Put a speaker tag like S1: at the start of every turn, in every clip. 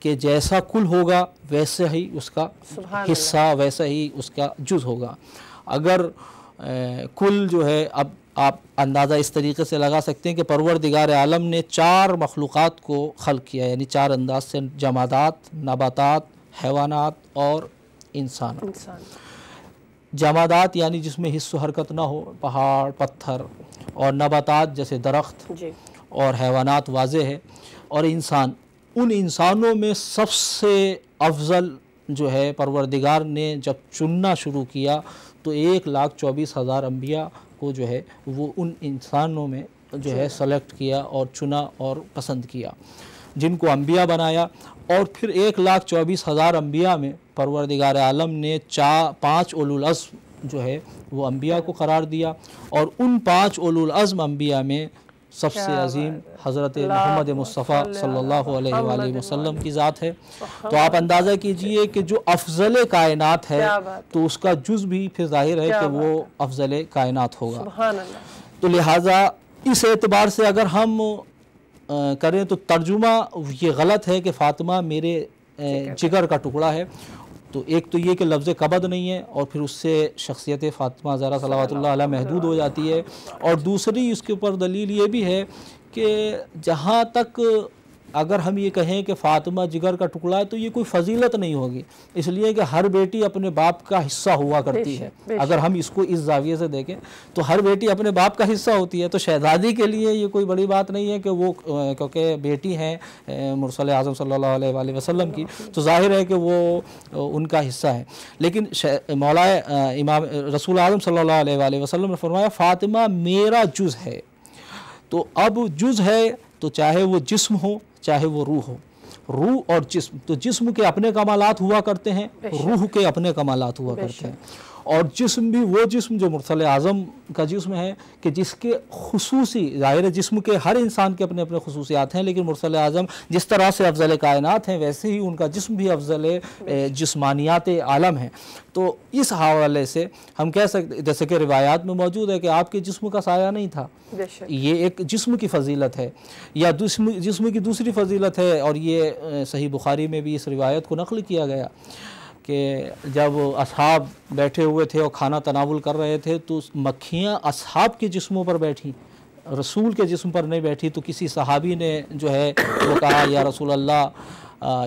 S1: کہ جیسا کل ہوگا ویسے ہی اس کا حصہ، ویسا ہی اس کا جز ہوگا۔ اگر کل جو ہے، اب آپ اندازہ اس طریقے سے لگا سکتے ہیں کہ پروردگار عالم نے 4 مخلوقات کو خلق کیا، یعنی 4 انداز سے، جمادات، نباتات، حیوانات اور انسان۔ جمادات یعنی جس میں حص و حرکت نہ ہو، پہاڑ، پتھر، اور نباتات جیسے درخت، اور حیوانات واضح ہے، اور انسان۔ ان انسانوں میں سب سے افضل جو ہے پروردگار نے جب چننا شروع کیا تو 1,24,000 انبیاء کو جو ہے وہ ان انسانوں میں جو ہے سلیکٹ کیا اور چنا اور پسند کیا، جن کو انبیاء بنایا۔ اور پھر 1,24,000 انبیاء میں پروردگار عالم نے 5 اولو العزم جو ہے وہ انبیاء کو قرار دیا، اور ان 5 اولو العزم انبیاء میں سب سے عظیم حضرت محمد مصطفیٰ صلی اللہ علیہ وآلہ وسلم کی ذات ہے۔ تو آپ اندازہ کیجئے کہ جو افضل کائنات ہے تو اس کا جز بھی پھر ظاہر ہے کہ وہ افضل کائنات ہوگا۔ تو لہٰذا اس اعتبار سے اگر ہم کریں تو ترجمہ یہ غلط ہے کہ فاطمہ میرے جگر کا ٹکڑا ہے۔ تو ایک تو یہ کہ لفظ قبض نہیں ہے، اور پھر اس سے شخصیت فاطمہ زہرا صلوات اللہ علیہ محدود ہو جاتی ہے۔ اور دوسری اس کے اوپر دلیل یہ بھی ہے کہ جہاں تک اگر ہم یہ کہیں کہ فاطمہ جگر کا ٹکڑا ہے تو یہ کوئی فضیلت نہیں ہوگی، اس لیے کہ ہر بیٹی اپنے باپ کا حصہ ہوا کرتی ہے۔ اگر ہم اس کو اس زاویے سے دیکھیں تو ہر بیٹی اپنے باپ کا حصہ ہوتی ہے، تو شہزادی کے لیے یہ کوئی بڑی بات نہیں ہے کہ وہ کیونکہ بیٹی ہیں مرسل اعظم صلی اللہ علیہ وآلہ وسلم کی، تو ظاہر ہے کہ وہ ان کا حصہ ہے۔ لیکن مولا امام رسول اعظم صلی اللہ علیہ وآلہ وسلم نے فرمایا فاطمہ میرا جز ہے۔ تو اب جز ہے تو چاہے وہ جسم ہو چاہے وہ روح ہو، روح اور جسم، تو جسم کے اپنے کمالات ہوا کرتے ہیں، روح کے اپنے کمالات ہوا کرتے ہیں، اور جسم بھی وہ جسم جو مرسل اعظم کا جسم ہے کہ جس کے خصوصی، ظاہر جسم کے ہر انسان کے اپنے اپنے خصوصیات ہیں، لیکن مرسل اعظم جس طرح سے افضل کائنات ہیں ویسے ہی ان کا جسم بھی افضل جسمانیات عالم ہے۔ تو اس حوالے سے ہم کہہ سکتے، جیسے کہ روایات میں موجود ہے کہ آپ کے جسم کا سایہ نہیں تھا، یہ ایک جسم کی فضیلت ہے، یا جسم کی دوسری فضیلت ہے، اور یہ صحیح بخاری میں بھی اس روایت کو نقل کیا گیا کہ جب اصحاب بیٹھے ہوئے تھے اور کھانا تناول کر رہے تھے تو مکھیاں اصحاب کے جسموں پر بیٹھیں، رسول کے جسم پر نہیں بیٹھی۔ تو کسی صحابی نے جو ہے وہ کہا یا رسول اللہ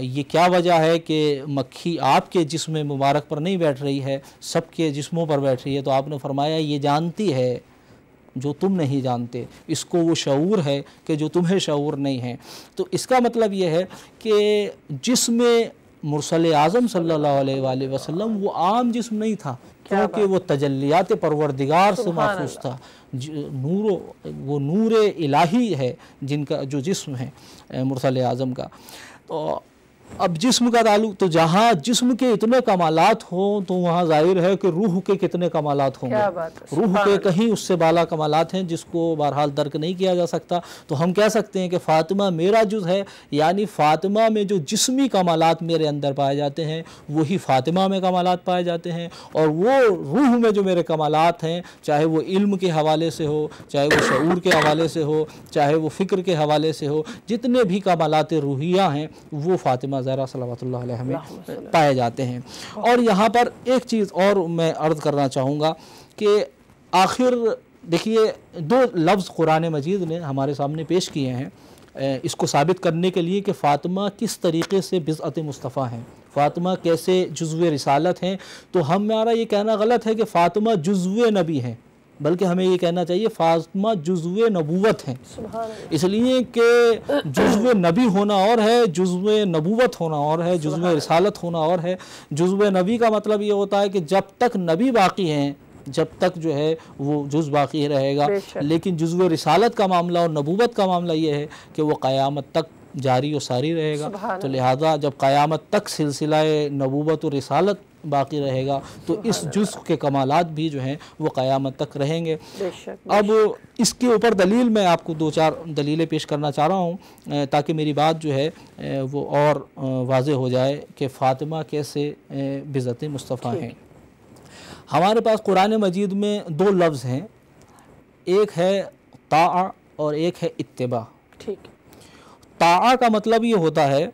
S1: یہ کیا وجہ ہے کہ مکھی آپ کے جسم مبارک پر نہیں بیٹھ رہی ہے، سب کے جسموں پر بیٹھ رہی ہے؟ تو آپ نے فرمایا یہ جانتی ہے جو تم نہیں جانتے، اس کو وہ شعور ہے کہ جو تمہیں شعور نہیں ہے۔ تو اس کا مطلب یہ ہے کہ جسم مرسل اعظم صلی اللہ علیہ وآلہ وسلم وہ عام جسم نہیں تھا، کیونکہ وہ تجلیات پروردگار سے محفوظ تھا، وہ نور الہی ہے جن کا جو جسم ہے مرسل اعظم کا۔ تو اب جسم کا تعلق، تو جہاں جسم کے اتنے کمالات ہوں تو وہاں ظاہر ہے کہ روح کے کتنے کمالات ہوں گے، روح کے کہیں اس سے بالا کمالات ہیں جس کو بہرحال درک نہیں کیا جا سکتا۔ تو ہم کہہ سکتے ہیں کہ فاطمہ میرا جز ہے، یعنی فاطمہ میں جو جسمی کمالات میرے اندر پائے جاتے ہیں وہی فاطمہ میں کمالات پائے جاتے ہیں، اور وہ روح میں جو میرے کمالات ہیں، چاہے وہ علم کے حوالے سے ہو، چاہے وہ شعور کے حوالے سے ہو، چاہے وہ فکر کے حوالے سے ہو، جتنے بھی کمالات روحیہ ہیں وہ فاطمہ زہرا صلوات اللہ علیہ میں پائے جاتے ہیں۔ اور یہاں پر ایک چیز اور میں عرض کرنا چاہوں گا کہ آخر دیکھیے 2 لفظ قرآن مجید نے ہمارے سامنے پیش کیے ہیں اس کو ثابت کرنے کے لیے کہ فاطمہ کس طریقے سے بضعت مصطفیٰ ہیں، فاطمہ کیسے جزو رسالت ہیں۔ تو ہمارا یہ کہنا غلط ہے کہ فاطمہ جزو نبی ہیں، بلکہ ہمیں یہ کہنا چاہیے فاطمہ جزو نبوت ہیں، اس لیے کہ جزو نبی ہونا اور ہے، جزو نبوت ہونا اور ہے، جزو رسالت ہونا اور ہے۔ جزو نبی کا مطلب یہ ہوتا ہے کہ جب تک نبی باقی ہیں جب تک جو ہے وہ جز باقی رہے گا، لیکن جزو رسالت کا معاملہ اور نبوت کا معاملہ یہ ہے کہ وہ قیامت تک جاری و ساری رہے گا۔ تو لہذا جب قیامت تک سلسلہ نبوت و رسالت باقی رہے گا تو اس جز کے کمالات بھی جو ہیں وہ قیامت تک رہیں گے۔ اب اس کے اوپر دلیل میں آپ کو 2-4 دلیلیں پیش کرنا چاہ رہا ہوں تاکہ میری بات جو ہے وہ اور واضح ہو جائے کہ فاطمہ کیسے بضعت مصطفیٰ ہیں۔ ہمارے پاس قرآن مجید میں 2 لفظ ہیں، ایک ہے طاعہ اور ایک ہے اتباع۔ طاعہ کا مطلب یہ ہوتا ہے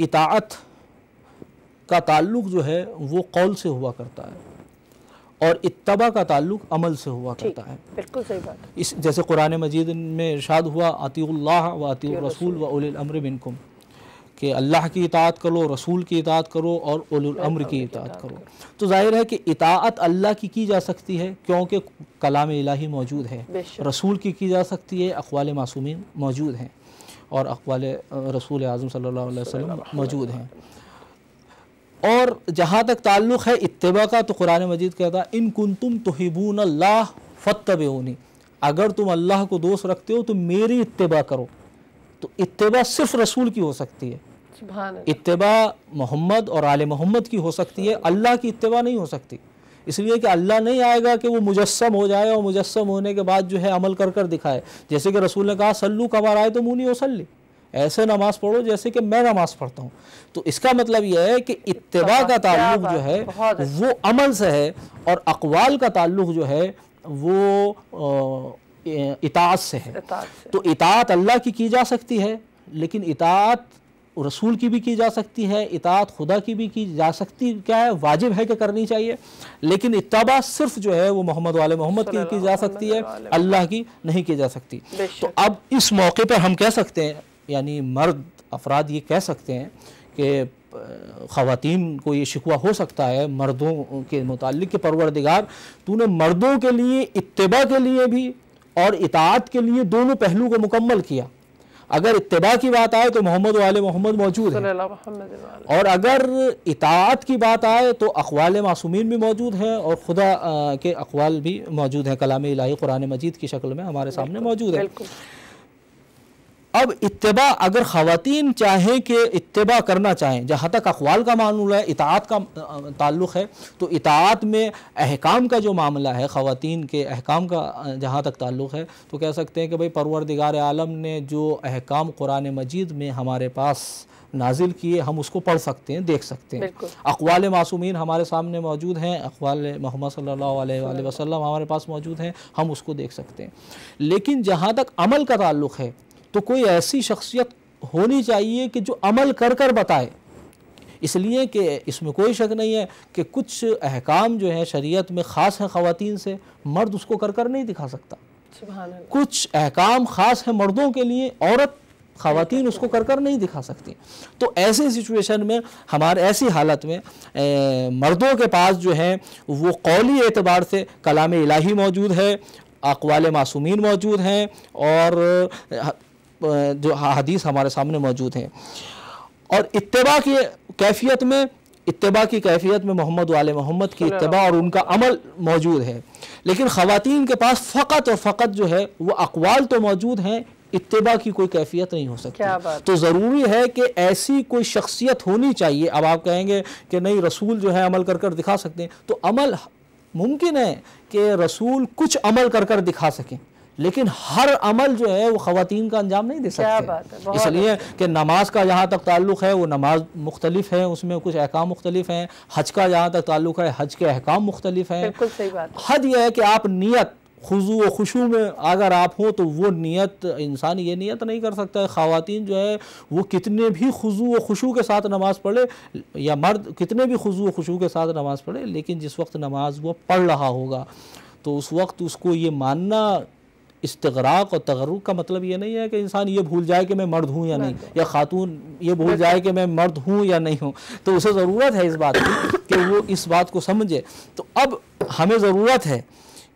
S1: اطاعت کا تعلق جو ہے وہ قول سے ہوا کرتا ہے اور اتباع کا تعلق عمل سے ہوا کرتا ہے.
S2: بالکل صحیح بات.
S1: اس جیسے قرآن مجید میں ارشاد ہوا اطیعوا اللہ و اطیعوا الرسول و اولی الامر منکم، کہ اللہ کی اطاعت کرو، رسول کی اطاعت کرو اور اولی الامر کی اطاعت کرو. تو ظاہر ہے کہ اطاعت اللہ کی جا سکتی ہے کیونکہ کلام الہی موجود ہے، رسول کی جا سکتی ہے، اقوال معصومین موجود ہیں اور اقوال رسول اعظم صلی اللہ علیہ وسلم موجود ہیں. اور جہاں تک تعلق ہے اتباع کا تو قرآن مجید کہتا ہے ان کنتم تحبون اللہ فاتبعونی، اگر تم اللہ کو دوست رکھتے ہو تو میری اتباع کرو. تو اتباع صرف رسول کی ہو سکتی ہے،
S2: سبحان اللہ.
S1: اتباع محمد اور آل محمد کی ہو سکتی ہے، اللہ کی اتباع نہیں ہو سکتی. اس لیے کہ اللہ نہیں آئے گا کہ وہ مجسم ہو جائے اور مجسم ہونے کے بعد جو ہے عمل کر دکھائے. جیسے کہ رسول نے کہا صلو کما رأیتمونی اصلی، ایسے نماز پڑھو جیسے کہ میں نماز پڑھتا ہوں. تو اس کا مطلب یہ ہے کہ اتباع کا تعلق جو ہے وہ عمل سے ہے اور اقوال کا تعلق جو ہے وہ اطاعت سے ہے. تو اطاعت اللہ کی جا سکتی ہے، لیکن اطاعت رسول کی بھی کی جا سکتی ہے، اطاعت خدا کی بھی کی جا سکتی، کیا ہے واجب ہے کہ کرنی چاہیے. لیکن اتباع صرف جو ہے وہ محمد والے محمد کی جا سکتی ہے، اللہ کی نہیں کی جا سکتی. تو اب اس موقع پر ہم کہہ سکتے ہیں، یعنی مرد افراد یہ کہہ سکتے ہیں کہ خواتین کو یہ شکوہ ہو سکتا ہے مردوں کے متعلق کہ پروردگار تو نے مردوں کے لیے اتباع کے لیے بھی اور اطاعت کے لیے دونوں پہلو کو مکمل کیا. اگر اتباع کی بات آئے تو محمد و آل محمد موجود ہے، اور اگر اطاعت کی بات آئے تو اقوال معصومین بھی موجود ہیں اور خدا کے اقوال بھی موجود ہیں، کلام الہی قرآن مجید کی شکل میں ہمارے سامنے موجود ہے. اب اتباع اگر خواتین چاہیں کہ اتباع کرنا چاہیں، جہاں تک اقوال کا معاملہ ہے، اطاعت کا تعلق ہے، تو اطاعت میں احکام کا جو معاملہ ہے، خواتین کے احکام کا جہاں تک تعلق ہے، تو کہہ سکتے ہیں کہ بھئی پروردگار عالم نے جو احکام قرآن مجید میں ہمارے پاس نازل کیے ہم اس کو پڑھ سکتے ہیں، دیکھ سکتے ہیں. اقوال معصومین ہمارے سامنے موجود ہیں، اقوال محمد صلی اللہ علیہ وآلہ وسلم ہمارے پاس موجود ہیں، ہم اس کو دیکھ سکتے ہیں. لیکن جہاں تک عمل کا تعلق ہے تو کوئی ایسی شخصیت ہونی چاہیے کہ جو عمل کر بتائے. اس لیے کہ اس میں کوئی شک نہیں ہے کہ کچھ احکام جو ہیں شریعت میں خاص ہیں خواتین سے، مرد اس کو کر نہیں دکھا سکتا. کچھ احکام خاص ہیں مردوں کے لیے، عورت خواتین اس کو کر نہیں دکھا سکتی. تو ایسی سچویشن میں ہمارے ایسی حالت میں مردوں کے پاس جو ہے وہ قولی اعتبار سے کلام الہی موجود ہے، اقوال معصومین موجود ہیں اور جو حدیث ہمارے سامنے موجود ہیں. اور اتباع کی کیفیت میں محمد و آل محمد کی اتباع اور ان کا عمل موجود ہے. لیکن خواتین کے پاس فقط اور فقط جو ہے وہ اقوال تو موجود ہیں، اتباع کی کوئی کیفیت نہیں ہو سکتی. تو ضروری ہے کہ ایسی کوئی شخصیت ہونی چاہیے. اب آپ کہیں گے کہ نہیں رسول جو ہے عمل کر دکھا سکتے ہیں، تو عمل ممکن ہے کہ رسول کچھ عمل کر دکھا سکیں، لیکن ہر عمل جو ہے وہ خواتین کا انجام نہیں دے سکتے. اس لیے کہ نماز کا جہاں تک تعلق ہے وہ نماز مختلف ہے، اس میں کچھ احکام مختلف ہیں. حج کا جہاں تک تعلق ہے حج کے احکام مختلف ہیں. حد یہ ہے کہ آپ نیت خضوع و خشوع میں اگر آپ ہوں تو وہ نیت انسان یہ نیت نہیں کر سکتا ہے. خواتین جو ہے وہ کتنے بھی خضوع و خشوع کے ساتھ نماز پڑھے یا مرد کتنے بھی خضوع و خشوع کے ساتھ نماز پڑھے، لیکن جس وقت نماز وہ پڑھ رہا ہوگا تو اس وقت اس کو یہ ماننا استغراق اور تغرق کا مطلب یہ نہیں ہے کہ انسان یہ بھول جائے کہ میں مرد ہوں یا نہیں، یا خاتون یہ بھول جائے کہ میں مرد ہوں یا نہیں ہوں. تو اسے ضرورت ہے اس بات کی کہ وہ اس بات کو سمجھے. تو اب ہمیں ضرورت ہے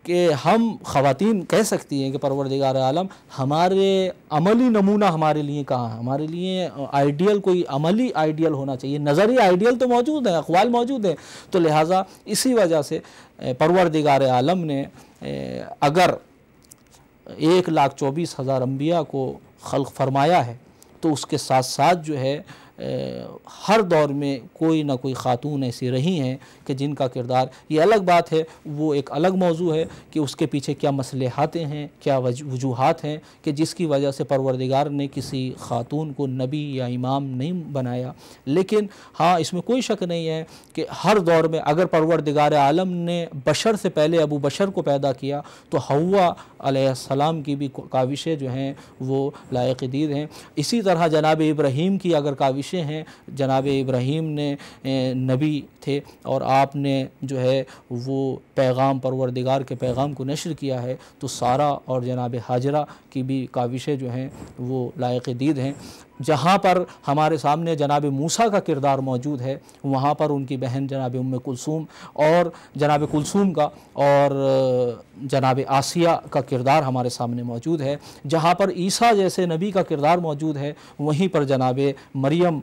S1: کہ ہم خواتین کہہ سکتی ہیں کہ پروردگار عالم ہمارے عملی نمونہ ہمارے لیے کہاں ہے، ہمارے لیے آئیڈیل کوئی عملی آئیڈیل ہونا چاہیے. نظری آئیڈیل تو موجود ہیں، اقوال موجود ہیں. تو لہٰذا اسی وجہ سے پروردگار عالم نے اگر 1,24,000 انبیاء کو خلق فرمایا ہے تو اس کے ساتھ ساتھ جو ہے ہر دور میں کوئی نہ کوئی خاتون ایسی رہی ہیں کہ جن کا کردار، یہ الگ بات ہے، وہ ایک الگ موضوع ہے کہ اس کے پیچھے کیا مصلحتیں ہیں، کیا وجوہات ہیں کہ جس کی وجہ سے پروردگار نے کسی خاتون کو نبی یا امام نہیں بنایا. لیکن ہاں اس میں کوئی شک نہیں ہے کہ ہر دور میں اگر پروردگار عالم نے بشر سے پہلے ابو بشر کو پیدا کیا تو حوا علیہ السلام کی بھی کاوشیں جو ہیں وہ لائق دید ہیں. اسی طرح جناب ابراہیم کی اگر کاوش کاوشیں ہیں. جناب ابراہیم نے نبی تھے اور آپ نے جو ہے وہ پیغام پروردگار کے پیغام کو نشر کیا ہے, تو سارہ اور جناب ہاجرہ کی بھی کاوشیں جو ہیں وہ لائق دید ہیں. جہاں پر ہمارے سامنے جناب موسیٰ کا کردار موجود ہے, وہاں پر ان کی بہن جناب ام کلثوم اور جناب کلثوم کا اور جناب آسیہ کا کردار ہمارے سامنے موجود ہے. جہاں پر عیسیٰ جیسے نبی کا کردار موجود ہے, وہیں پر جناب مریم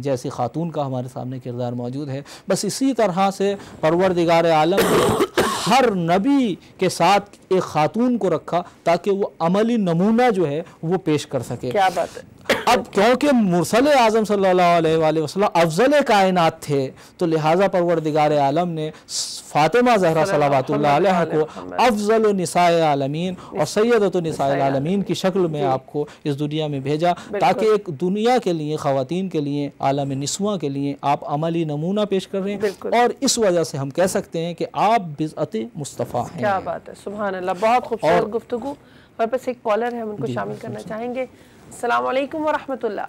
S1: جیسی خاتون کا ہمارے سامنے کردار موجود ہے. بس اسی طرح سے پروردگار عالم نے ہر نبی کے ساتھ ایک خاتون کو رکھا تاکہ وہ عملی نمونہ جو ہے وہ پیش کر سکے.
S2: کیا بات ہے.
S1: اب کیونکہ مرسل اعظم صلی اللہ علیہ وآلہ وسلم افضل کائنات تھے, تو لہٰذا پروردگار عالم نے فاطمہ زہرا صلوات اللہ علیہ کو افضل نساء العالمین اور سیدۃ نساء العالمین کی شکل میں آپ کو اس دنیا میں بھیجا, تاکہ ایک دنیا کے لیے, خواتین کے لیے, عالم نسواں کے لیے آپ عملی نمونہ پیش کر رہے ہیں. اور اس وجہ سے ہم کہہ سکتے ہیں کہ آپ بضعت مصطفیٰ ہیں.
S2: کیا بات ہے, سبحان اللہ, بہت خوبصورت گفتگو. ہمارے پاس ایک کالر ہے, ہم ان کو شامل کرنا چاہیں گے. السلام علیکم ورحمۃ اللہ.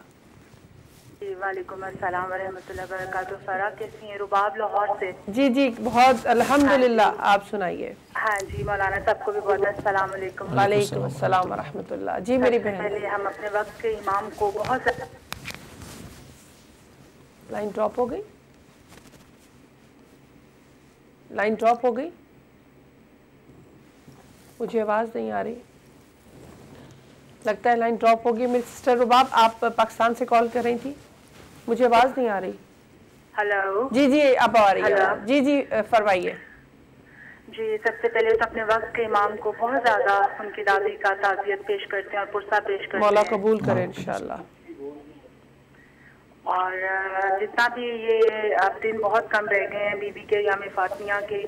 S3: جی وعلیکم السلام ورحمۃ اللہ وبرکاتہ. فرا کیسی ہیں؟ رباب لاہور سے.
S2: جی بہت الحمدللہ, آپ سنائیے.
S3: ہاں جی مولانا صاحب کو بھی بہت السلام علیکم.
S2: وعلیکم السلام ورحمۃ اللہ. جی میری بہن,
S3: پہلے ہم اپنے وقت کے امام کو بہت زیادہ.
S2: لائن ڈراپ ہو گئی, لائن ڈراپ ہو گئی, مجھے آواز نہیں آ رہی, لگتا ہے لائن ڈراپ ہوگی. میری سسٹر رباب, آپ پاکستان سے کال کر رہی تھی, مجھے آواز نہیں آ رہی.
S3: ہلو.
S2: جی اب آ رہی ہے. جی فرمائیے.
S3: جی سب سے پہلے تو اپنے وقت کے امام کو بہت زیادہ ان کی دادی کا تعزیت پیش کرتے ہیں اور پرسہ پیش کرتے ہیں.
S2: مولا قبول کرے انشاءاللہ.
S3: اور جتنا بھی یہ اب دن بہت کم رہ گئے ہیں بی بی کے ایام فاطمیہ کے,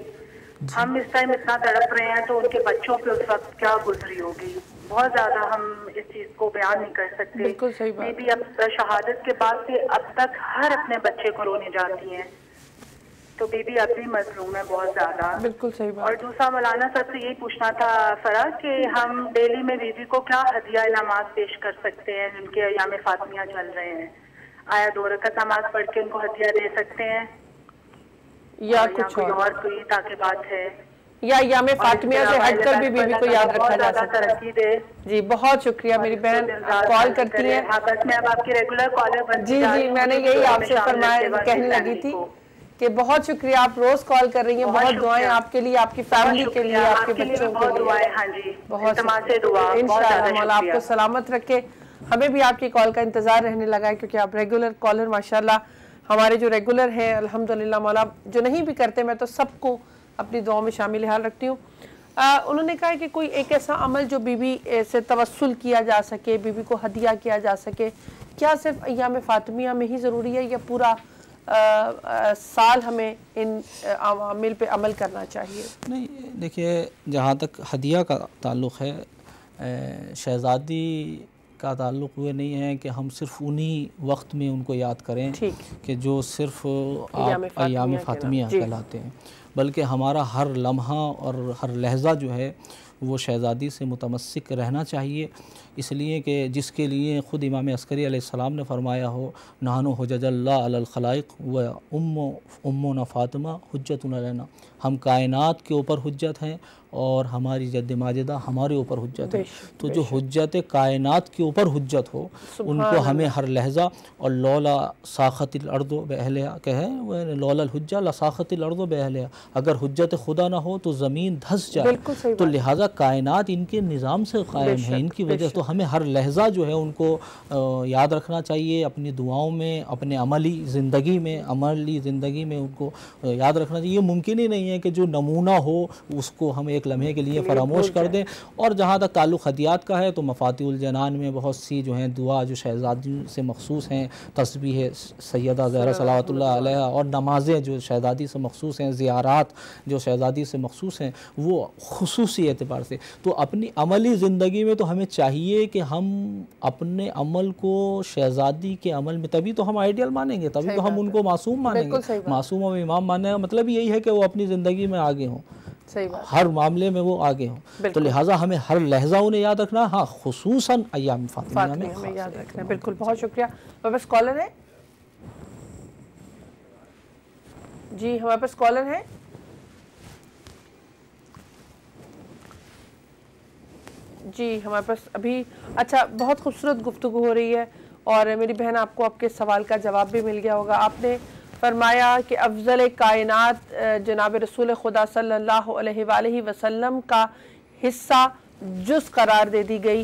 S3: ہم اس ٹائم اتنا تڑپ رہے ہیں تو ان کے بچوں پہ اس وقت کیا گزری ہوگی, بہت زیادہ ہم اس چیز کو بیان نہیں کر سکتے.
S2: بالکل صحیح بات.
S3: بی بی اب شہادت کے بعد سے اب تک ہر اپنے بچے کو رونے جاتی ہیں, تو بی بی اب بھی مظلوم ہے بہت زیادہ.
S2: بالکل صحیح بات.
S3: اور دوسرا مولانا صاحب سے یہی پوچھنا تھا فرا کہ ہم ڈیلی میں بی بی کو کیا ہدیہ نماز پیش کر سکتے ہیں جن کے ایام فاطمیہ چل رہے ہیں؟ آیا 2 رکعت نماز پڑھ کے ان کو ہدیہ دے سکتے ہیں
S2: یا کچھ
S3: اور کوئی تاکہ بات ہے,
S2: یا ایام فاطمیہ سے ہٹ کر بھی بیوی کو یاد رکھا جا سکتا ہے. جی بہت شکریہ میری بہن, کال کرتی ہیں.
S3: بس میں اب آپ کی ریگولر کالر بنتی جا رہی ہوں.
S2: میں نے یہی آپ سے فرمایا, کہنے لگی تھی کہ بہت شکریہ, آپ روز کال کر رہی ہیں. بہت دعائیں آپ کے لیے, آپ کی فیملی کے لیے, آپ کے بچوں کے لیے.
S3: ہاں جی
S2: بہت
S3: دعا.
S2: انشاءاللہ مولا آپ کو سلامت رکھے. ہمیں بھی آپ کی کال کا انتظار رہنے لگا ہے, کیونکہ آپ ریگولر کالر ماشاءاللہ. ہمارے جو ریگولر ہیں الحمدللہ مولا, جو نہیں بھی کرتے میں تو سب کو اپنی دعاؤں میں شامل حال رکھتی ہوں. انہوں نے کہا کہ کوئی ایک ایسا عمل جو بی بی سے توسل کیا جا سکے, بی بی کو ہدیہ کیا جا سکے, کیا صرف ایام فاطمیہ میں ہی ضروری ہے یا پورا سال ہمیں ان عوامل پہ عمل کرنا چاہیے؟
S1: نہیں دیکھیے, جہاں تک ہدیہ کا تعلق ہے, شہزادی کا تعلق وہ نہیں ہے کہ ہم صرف انہی وقت میں ان کو یاد کریں کہ جو صرف ایام فاطمیہ کہلاتے ہیں, بلکہ ہمارا ہر لمحہ اور ہر لحظہ جو ہے وہ شہزادی سے متمسک رہنا چاہیے. اس لیے کہ جس کے لیے خود امام عسکری علیہ السلام نے فرمایا ہو, نحن حجج اللہ علی الخلائق و امنا فاطمہ حجتنا علینا, ہم کائنات کے اوپر حجت ہیں اور ہماری جد ماجدہ ہمارے اوپر حجت ہے. تو جو حجت کائنات کے اوپر حجت ہو ان کو ہمیں ہر لحظہ, اور لولا ساخت الارض باہلہا کہے لولا الحجہ لساخت الارض باہلہا, اگر حجت خدا نہ ہو تو زمین دھس جائے. تو لہٰذا کائنات ان کے نظام سے قائم ہے, ان کی وجہ سے تو ہمیں ہر لحظہ جو ہے ان کو یاد رکھنا چاہیے, اپنی دعاؤں میں, اپنے عملی زندگی میں ان کو یاد رکھنا چاہیے. یہ ممکن ہی نہیں ہے کہ جو نمونہ ہو اس کو ہم ایک لمحے کے لیے فراموش کر دیں. اور جہاں تک تعلق ہدیات کا ہے تو مفاتیح الجنان میں بہت سی جو ہیں دعا جو شہزادی سے مخصوص ہیں, تسبیح سیدہ زہرا صلوات اللہ علیہ, اور نمازیں جو شہزادی سے مخصوص ہیں, زیارات جو شہزادی سے مخصوص ہیں, وہ خصوصی اعتبار سے. تو اپنی عملی زندگی میں تو ہمیں چاہیے کہ ہم اپنے عمل کو شہزادی کے عمل میں, تبھی تو ہم آئیڈیل مانیں گے, تبھی تو ہم ان کو معصوم مانیں گے. معصوم و امام ماننے کا مطلب یہی ہے کہ وہ اپنی زندگی میں آگے ہوں, ہر معاملے میں وہ آگے ہوں. تو لہٰذا ہمیں ہر لحظہ انہیں یاد رکھنا, ہاں خصوصاً ایام فاطمیہ میں
S2: یاد رکھنا. بالکل, بہت شکریہ. بس کالر ہے, جی ہمارے پاس کالر ہے. جی ہمارے پاس ابھی اچھا بہت خوبصورت گفتگو ہو رہی ہے اور میری بہن آپ کو آپ کے سوال کا جواب بھی مل گیا ہوگا. آپ نے فرمایا کہ افضل کائنات جناب رسول خدا صلی اللہ علیہ وآلہ وسلم کا حصہ جز قرار دے دی گئی,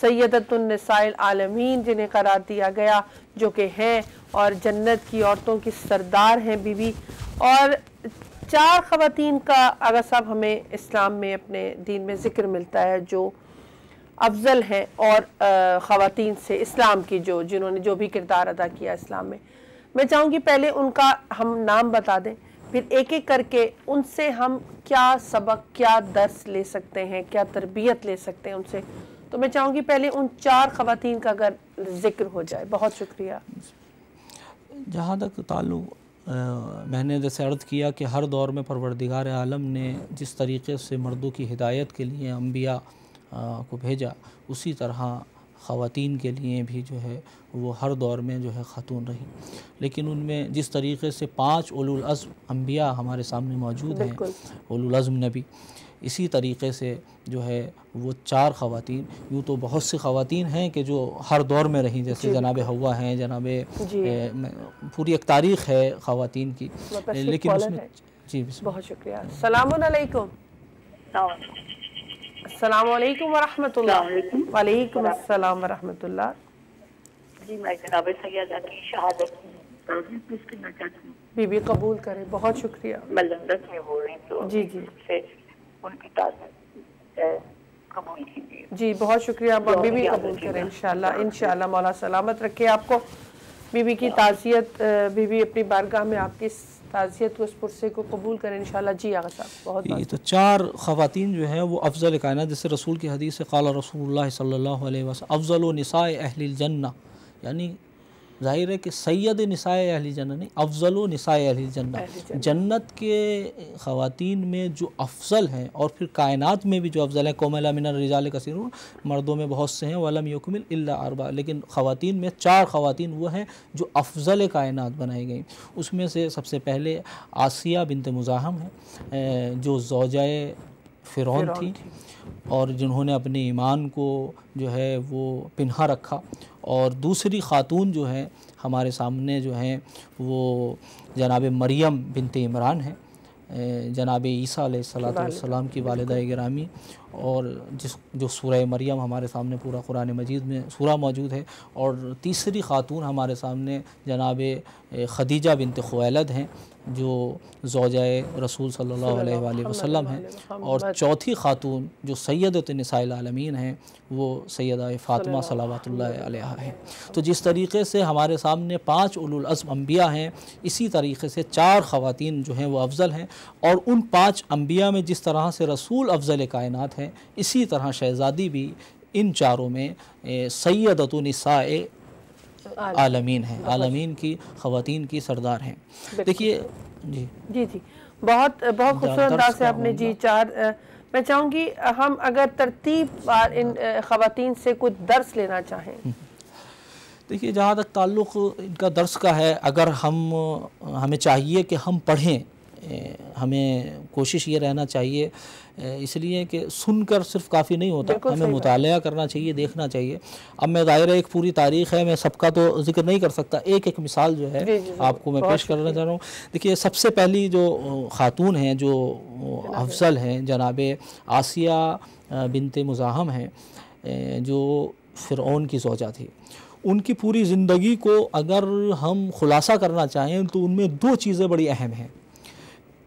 S2: سیدۃ النساء العالمین جنہیں قرار دیا گیا, جو کہ ہیں اور جنت کی عورتوں کی سردار ہیں بی بی. اور 4 خواتین کا آغا صاحب ہمیں اسلام میں اپنے دین میں ذکر ملتا ہے جو افضل ہیں اور خواتین سے اسلام کی جنہوں نے جو بھی کردار ادا کیا اسلام میں. میں چاہوں گی پہلے ان کا ہم نام بتا دیں, پھر ایک ایک کر کے ان سے ہم کیا سبق, کیا درس لے سکتے ہیں, کیا تربیت لے سکتے ہیں ان سے. تو میں چاہوں گی پہلے ان 4 خواتین کا اگر ذکر ہو جائے. بہت شکریہ.
S1: جہاں تک تعلق میں نے جیسے عرض کیا کہ ہر دور میں پروردگار عالم نے جس طریقے سے مردوں کی ہدایت کے لیے انبیاء کو بھیجا, اسی طرح خواتین کے لیے بھی جو ہے وہ ہر دور میں جو ہے خاتون رہی. لیکن ان میں جس طریقے سے 5 اولو العزم انبیاء ہمارے سامنے موجود ہیں, اولو العزم نبی, اسی طریقے سے جو ہے وہ 4 خواتین, یوں تو بہت سی خواتین ہیں کہ جو ہر دور میں رہیں, جیسے جناب حوا ہیں, جناب پوری ایک تاریخ ہے خواتین کی, لیکن اس میں جی
S2: بہت شکریہ. السلام علیکم. السلام علیکم ورحمۃ اللہ. وعلیکم السلام ورحمۃ اللہ.
S4: جی میں جناب سیدہ کی شہادت پیش کرنا چاہتی ہوں.
S2: بی بی قبول کریں. بہت شکریہ.
S4: میں لندن میں بول رہی ہوں.
S2: جی جی
S4: سے ان کی تعزیت قبول کیجیے.
S2: جی بہت شکریہ. بی بی قبول کریں انشاءاللہ. انشاءاللہ مولا سلامت رکھے آپ کو. بی بی کی تعزیت, بی بی اپنی بارگاہ میں آپ کی اس تعزیت کو, اس پرسے کو قبول کریں انشاءاللہ. جی آغا صاحب بہت
S1: یہ تو 4 خواتین جو ہیں وہ افضل کائنات, جیسے رسول کی حدیث سے قال رسول اللہ صلی اللہ علیہ وسلم افضل نساء اہل الجنہ, یعنی ظاہر ہے کہ سید نساء اہل جنہ نہیں, افضل نساء اہل جنہ. جنت کے خواتین میں جو افضل ہیں اور پھر کائنات میں بھی جو افضل ہیں, کوملا من الرجال کثیر, مردوں میں بہت سے ہیں, ولم یکمل الا 4, لیکن خواتین میں 4 خواتین وہ ہیں جو افضل کائنات بنائی گئیں. اس میں سے سب سے پہلے آسیہ بنت مزاحم ہیں جو زوجہ فرعون تھی اور جنہوں نے اپنے ایمان کو جو ہے وہ پنہا رکھا. اور دوسری خاتون جو ہیں ہمارے سامنے جو ہیں وہ جناب مریم بنت عمران ہیں, جناب عیسیٰ علیہ السلام کی والدہ گرامی, اور جو سورہ مریم ہمارے سامنے پورا قرآن مجید میں سورہ موجود ہے. اور تیسری خاتون ہمارے سامنے جناب خدیجہ بنت خویلد ہیں جو زوجہ رسول صلی اللہ علیہ وآلہ وسلم ہیں. اور چوتھی خاتون جو سیدۃ النساء العالمین ہیں وہ سیدہ فاطمہ صلوات اللہ علیہا ہیں. تو جس طریقے سے ہمارے سامنے 5 اولو العزم انبیاء ہیں, اسی طریقے سے 4 خواتین جو ہیں وہ افضل ہیں. اور ان 5 انبیاء میں جس طرح سے رسول افضل کائنات ہیں, اسی طرح شہزادی بھی ان 4 میں سیدۃ النساء عالمین ہیں, عالمین کی خواتین کی سردار ہیں. دیکھیے جی
S2: جی جی بہت بہت خوبصورت انداز سے آپ نے جی 4. میں چاہوں گی ہم اگر ترتیب ان خواتین سے کچھ درس لینا چاہیں.
S1: دیکھیے جہاں تک تعلق ان کا درس کا ہے, اگر ہمیں چاہیے کہ ہم پڑھیں, ہمیں کوشش یہ رہنا چاہیے, اس لیے کہ سن کر صرف کافی نہیں ہوتا, ہمیں مطالعہ کرنا چاہیے, دیکھنا چاہیے. اب میں ظاہر ہے ایک پوری تاریخ ہے, میں سب کا تو ذکر نہیں کر سکتا, ایک مثال جو ہے آپ کو میں پیش کرنا چاہ رہا ہوں. دیکھیے سب سے پہلی جو خاتون ہیں جو افضل ہیں جناب آسیہ بنت مزاحم ہیں جو فرعون کی زوجہ تھی. ان کی پوری زندگی کو اگر ہم خلاصہ کرنا چاہیں تو ان میں 2 چیزیں بڑی اہم ہیں.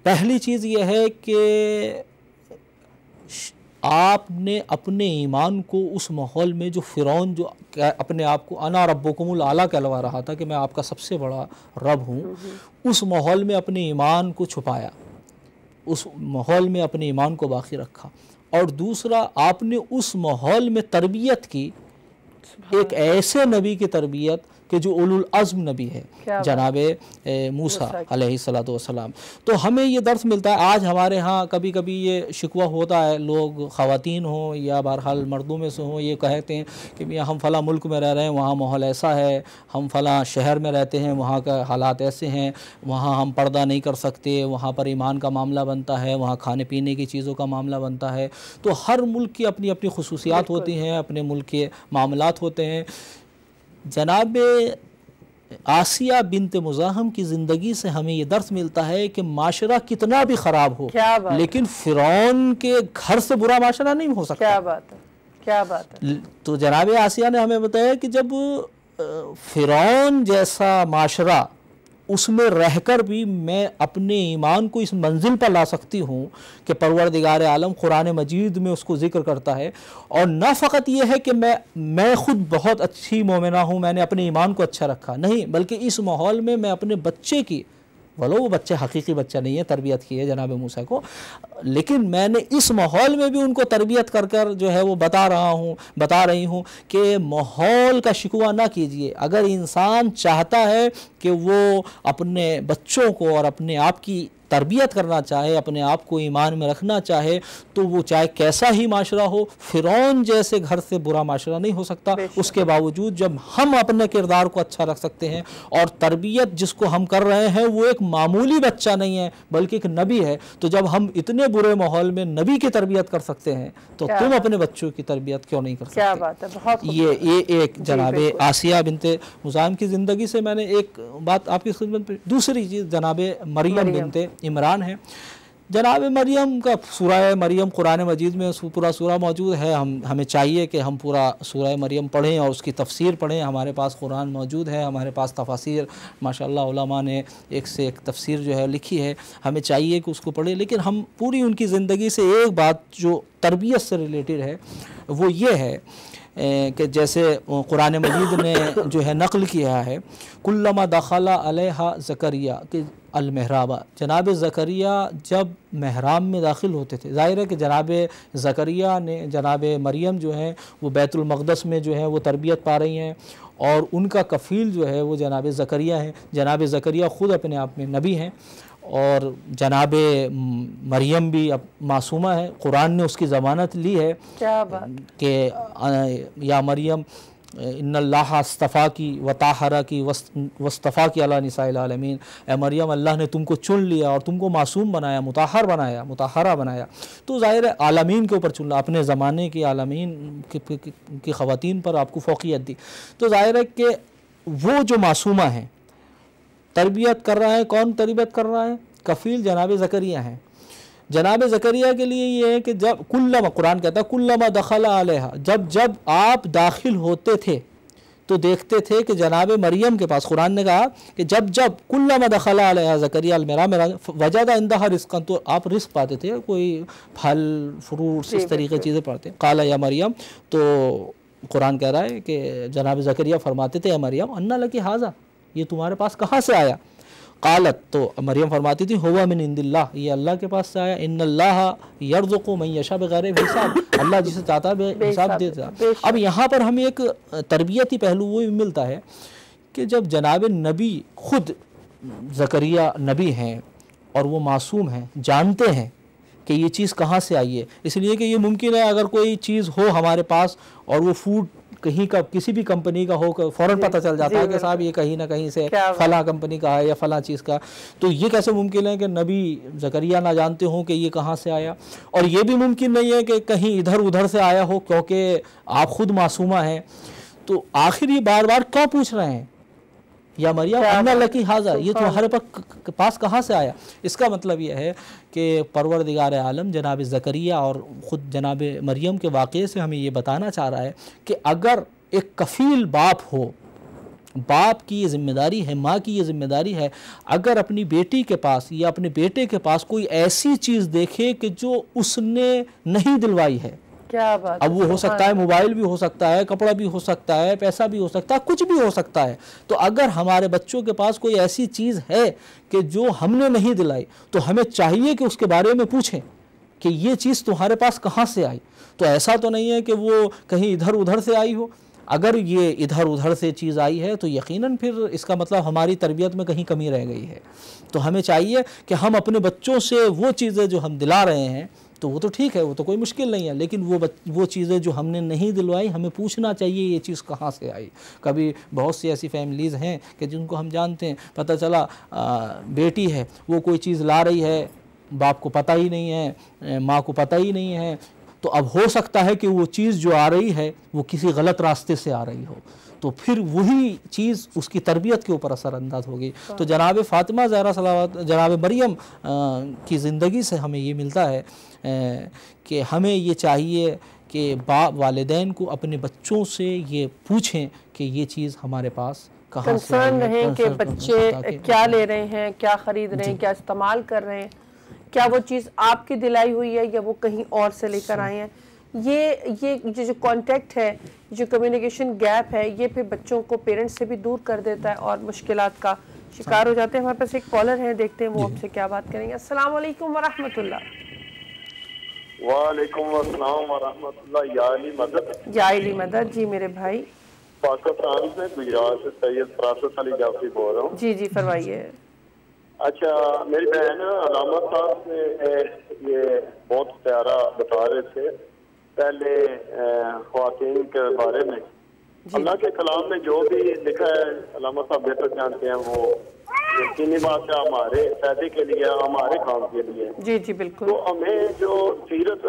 S1: پہلی چیز یہ ہے کہ آپ نے اپنے ایمان کو اس ماحول میں جو فرعون جو اپنے آپ کو انا ربکم الاعلیٰ کہلوا رہا تھا کہ میں آپ کا سب سے بڑا رب ہوں, اس ماحول میں اپنے ایمان کو چھپایا, اس ماحول میں اپنے ایمان کو باقی رکھا. اور دوسرا آپ نے اس ماحول میں تربیت کی, ایک ایسے نبی کی تربیت کہ جو اولو العزم نبی ہے جناب موسیٰ علیہ السلام. تو ہمیں یہ درس ملتا ہے. آج ہمارے ہاں کبھی کبھی یہ شکوہ ہوتا ہے، لوگ خواتین ہوں یا بہرحال مردوں میں سے ہوں، یہ کہتے ہیں کہ میاں ہم فلاں ملک میں رہ رہے ہیں، وہاں ماحول ایسا ہے، ہم فلاں شہر میں رہتے ہیں، وہاں کا حالات ایسے ہیں، وہاں ہم پردہ نہیں کر سکتے، وہاں پر ایمان کا معاملہ بنتا ہے، وہاں کھانے پینے کی چیزوں کا معاملہ بنتا ہے. تو ہر ملک کی اپنی اپنی خصوصیات ہوتی ہیں، اپنے ملک کے معاملات ہوتے ہیں. جناب آسیہ بنت مزاحم کی زندگی سے ہمیں یہ درس ملتا ہے کہ معاشرہ کتنا بھی خراب ہو لیکن فرعون کے گھر سے برا معاشرہ نہیں ہو سکتا.
S2: کیا بات ہے، کیا بات ہے.
S1: تو جناب آسیہ نے ہمیں بتایا کہ جب فرعون جیسا معاشرہ اس میں رہ کر بھی میں اپنے ایمان کو اس منزل پر لا سکتی ہوں کہ پروردگار عالم قرآن مجید میں اس کو ذکر کرتا ہے. اور نہ فقط یہ ہے کہ میں خود بہت اچھی مومنہ ہوں، میں نے اپنے ایمان کو اچھا رکھا، نہیں، بلکہ اس ماحول میں میں اپنے بچے کی، ولو وہ بچہ حقیقی بچہ نہیں ہے، تربیت کی ہے جناب موسیٰ کو، لیکن میں نے اس ماحول میں بھی ان کو تربیت کر کر جو ہے وہ بتا رہی ہوں کہ ماحول کا شکوہ نہ کیجئے. اگر انسان چاہتا ہے کہ وہ اپنے بچوں کو اور اپنے آپ کی تربیت کرنا چاہے، اپنے آپ کو ایمان میں رکھنا چاہے، تو وہ چاہے کیسا ہی معاشرہ ہو، فرعون جیسے گھر سے برا معاشرہ نہیں ہو سکتا. اس کے باوجود جب ہم اپنے کردار کو اچھا رکھ سکتے ہیں اور تربیت جس کو ہم کر رہے ہیں وہ ایک معمولی بچہ نہیں ہے بلکہ ایک نبی ہے، تو جب ہم اتنے برے ماحول میں نبی کی تربیت کر سکتے ہیں تو تم اپنے بچوں کی تربیت کیوں نہیں کر سکتے؟
S2: کیا بات ہے، بہت
S1: یہ ایک جناب آسیہ بنت مزاحم کی زندگی سے میں نے ایک بات آپ کی خدمت پہ. دوسری چیز جناب مریم بنت عمران ہے. جناب مریم کا سورہ مریم قرآن مجید میں پورا سورہ موجود ہے. ہمیں چاہیے کہ ہم پورا سورہ مریم پڑھیں اور اس کی تفسیر پڑھیں. ہمارے پاس قرآن موجود ہے، ہمارے پاس تفاسیر ماشاءاللہ علماء نے ایک سے ایک تفسیر جو ہے لکھی ہے، ہمیں چاہیے کہ اس کو پڑھیں. لیکن ہم پوری ان کی زندگی سے ایک بات جو تربیت سے ریلیٹڈ ہے وہ یہ ہے کہ جیسے قرآن مجید نے جو ہے نقل کیا ہے، کلما دخل علیہا زکریا کہ المحرابہ، جناب زکریا جب محراب میں داخل ہوتے تھے. ظاہر ہے کہ جناب زکریا نے، جناب مریم جو ہیں وہ بیت المقدس میں جو ہے وہ تربیت پا رہی ہیں اور ان کا کفیل جو ہے وہ جناب زکریا ہیں. جناب زکریا خود اپنے آپ میں نبی ہیں اور جناب مریم بھی اب معصومہ ہے. قرآن نے اس کی ضمانت لی ہے کہ یا مریم ان اللہ اصطفیٰ کی وطہرہ کی واصطفیٰ کی علی نساء العالمین، اے مریم اللہ نے تم کو چن لیا اور تم کو معصوم بنایا، مطہرہ بنایا. تو ظاہر ہے عالمین کے اوپر چننا، اپنے زمانے کی عالمین کی خواتین پر آپ کو فوقیت دی. تو ظاہر ہے کہ وہ جو معصومہ ہیں تربیت کر رہا ہے، کون تربیت کر رہا ہے؟ کفیل جناب زکریا ہیں. جناب زکریا کے لیے یہ ہے کہ جب کلما، قرآن کہتا ہے کلما دخل علیہا، جب آپ داخل ہوتے تھے تو دیکھتے تھے کہ جناب مریم کے پاس، قرآن نے کہا کہ جب کلما دخل علیہا زکریا المحراب وجد عندہا رزقا، تو آپ رزق پاتے تھے، کوئی پھل فروٹس اس طریقے چیزیں پاتے. قال یا مریم، تو قرآن کہہ رہا ہے کہ جناب زکریا فرماتے تھے اے مریم انا لکی ھذا، یہ تمہارے پاس کہاں سے آیا؟ قالت، تو مریم فرماتی تھی ہوا من عند اللہ، یہ اللہ کے پاس سے آیا. ان اللہ یرزق من یشاء بغیر حساب، اللہ جسے چاہتا ہے بے حساب دیتا. اب یہاں پر ہمیں ایک تربیتی پہلو وہ بھی ملتا ہے کہ جب جناب نبی خود زکریا نبی ہیں اور وہ معصوم ہیں، جانتے ہیں کہ یہ چیز کہاں سے آئی ہے، اس لیے کہ یہ ممکن ہے اگر کوئی چیز ہو ہمارے پاس اور وہ فوڈ کہیں کا کسی بھی کمپنی کا ہو فوراً پتہ چل جاتا ہے کہ صاحب یہ کہیں نہ کہیں سے فلاں کمپنی کا ہے یا فلاں چیز کا. تو یہ کیسے ممکن ہے کہ نبی زکریا نہ جانتے ہوں کہ یہ کہاں سے آیا؟ اور یہ بھی ممکن نہیں ہے کہ کہیں ادھر ادھر سے آیا ہو کیونکہ آپ خود معصومہ ہیں. تو آخر یہ بار بار کیوں پوچھ رہے ہیں یا مریم انا لکی ھذا، یہ تمہارے پاس کہاں سے آیا؟ اس کا مطلب یہ ہے کہ پروردگار عالم جناب زکریا اور خود جناب مریم کے واقعے سے ہمیں یہ بتانا چاہ رہا ہے کہ اگر ایک کفیل باپ ہو، باپ کی یہ ذمہ داری ہے، ماں کی یہ ذمہ داری ہے، اگر اپنی بیٹی کے پاس یا اپنے بیٹے کے پاس کوئی ایسی چیز دیکھے کہ جو اس نے نہیں دلوائی ہے،
S2: کیا بات،
S1: اب وہ ہو سکتا ہے موبائل بھی ہو سکتا ہے، کپڑا بھی ہو سکتا ہے، پیسہ بھی ہو سکتا ہے، کچھ بھی ہو سکتا ہے. تو اگر ہمارے بچوں کے پاس کوئی ایسی چیز ہے کہ جو ہم نے نہیں دلائی تو ہمیں چاہیے کہ اس کے بارے میں پوچھیں کہ یہ چیز تمہارے پاس کہاں سے آئی. تو ایسا تو نہیں ہے کہ وہ کہیں ادھر ادھر سے آئی ہو. اگر یہ ادھر ادھر سے چیز آئی ہے تو یقیناً پھر اس کا مطلب ہماری تربیت میں کہیں کمی رہ گئی ہے. تو ہمیں چاہیے کہ ہم اپنے بچوں سے وہ چیزیں جو ہم دلا رہے ہیں تو وہ تو ٹھیک ہے, وہ تو کوئی مشکل نہیں ہے, لیکن وہ چیزیں جو ہم نے نہیں دلوائی ہمیں پوچھنا چاہیے یہ چیز کہاں سے آئی. کبھی بہت سی ایسی فیملیز ہیں کہ جن کو ہم جانتے ہیں, پتہ چلا بیٹی ہے وہ کوئی چیز لا رہی ہے, باپ کو پتہ ہی نہیں ہے, ماں کو پتہ ہی نہیں ہے, تو اب ہو سکتا ہے کہ وہ چیز جو آ رہی ہے وہ کسی غلط راستے سے آ رہی ہو, تو پھر وہی چیز اس کی تربیت کے اوپر اثر انداز ہوگی. تو جناب فاطمہ زہرا صلوات, جناب مریم کی زندگی سے ہمیں یہ ملتا ہے کہ ہمیں یہ چاہیے کہ والدین کو اپنے بچوں سے یہ پوچھیں کہ یہ چیز ہمارے پاس کہاں سے
S2: کنسرن رہیں کہ بچے کیا لے رہے ہیں, کیا خرید رہے ہیں, کیا استعمال کر رہے ہیں, کیا وہ چیز آپ کی دلائی ہوئی ہے یا وہ کہیں اور سے لے کر آئے ہیں. یہ جو کانٹیکٹ ہے, جو کمیونیکیشن گیپ ہے, یہ پھر بچوں کو پیرنٹس سے بھی دور کر دیتا ہے اور مشکلات کا شکار ہو جاتے ہیں. ہمارے پاس ایک کالر ہیں, دیکھتے ہیں وہ ہم سے کیا بات کریں گے. السلام علیکم ورحمۃ اللہ.
S5: وعلیکم السلام ورحمۃ اللہ. یا علی مدد.
S2: یا علی مدد. جی میرے بھائی.
S5: پاکستان سے گجرات سے سید فراست علی جعفری بول رہا ہوں.
S2: جی جی فرمائیے.
S5: اچھا, میری بہن علامہ صاحب سے یہ بہت پیارا بتا رہے تھے پہلے خواتین کے بارے میں. اللہ کے کلام میں جو بھی لکھا ہے علامہ صاحب بہتر جانتے ہیں, وہ یقینی بات ہے ہمارے فائدے کے لیے, ہمارے کام کے لیے.
S2: جی جی بالکل.
S5: تو ہمیں جو سیرت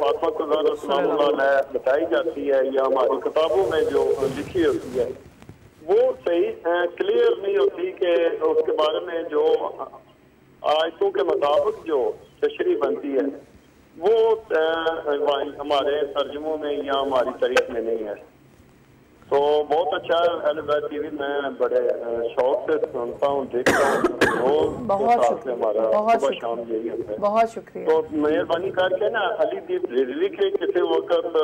S5: فاطمہ زہرا سلام اللہ علیہ بتائی جاتی ہے یا ہماری کتابوں میں جو لکھی ہوتی ہے وہ صحیح کلیئر نہیں ہوتی کہ اس کے بارے میں جو آیتوں کے مطابق جو تشریح بنتی ہے وہ ہمارے ترجموں میں یا ہماری تاریخ میں نہیں ہے. تو بہت اچھا اہل بیت ٹی وی میں بڑے شوق سے سنتا ہوں, دیکھتا ہوں.
S2: بہت
S5: شام یہی ہوتا ہے.
S2: بہت شکریہ.
S5: تو مہربانی کر کے نا علی دیپ رضوی کے کسی وقت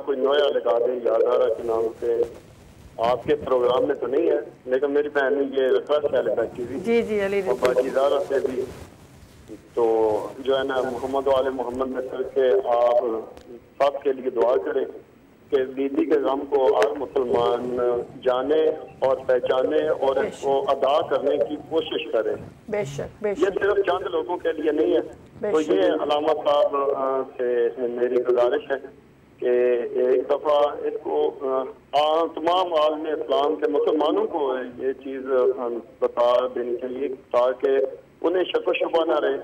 S5: کوئی نویا لگا دیں, یادارہ کے نام سے. آپ کے پروگرام میں تو نہیں ہے لیکن میری بہن نے یہ ریکویسٹ ہے اہل بیت ٹی وی
S2: جی جی علی
S5: اور باقی زہرا سے بھی, تو جو ہے نا محمد و آل محمد میں کر کے آپ سب کے لیے دعا کریں کہ بیوی کے غم کو ہر مسلمان جانے اور پہچانے اور اس کو ادا کرنے کی کوشش کرے.
S2: بے شک بے شک.
S5: یہ صرف چند لوگوں کے لیے نہیں ہے. تو یہ علامہ صاحب سے میری گزارش ہے کہ ایک دفعہ اس کو تمام عالم اسلام کے مسلمانوں کو یہ چیز بتا دینی چاہیے تاکہ انہیں شک و شبہ نہ رہے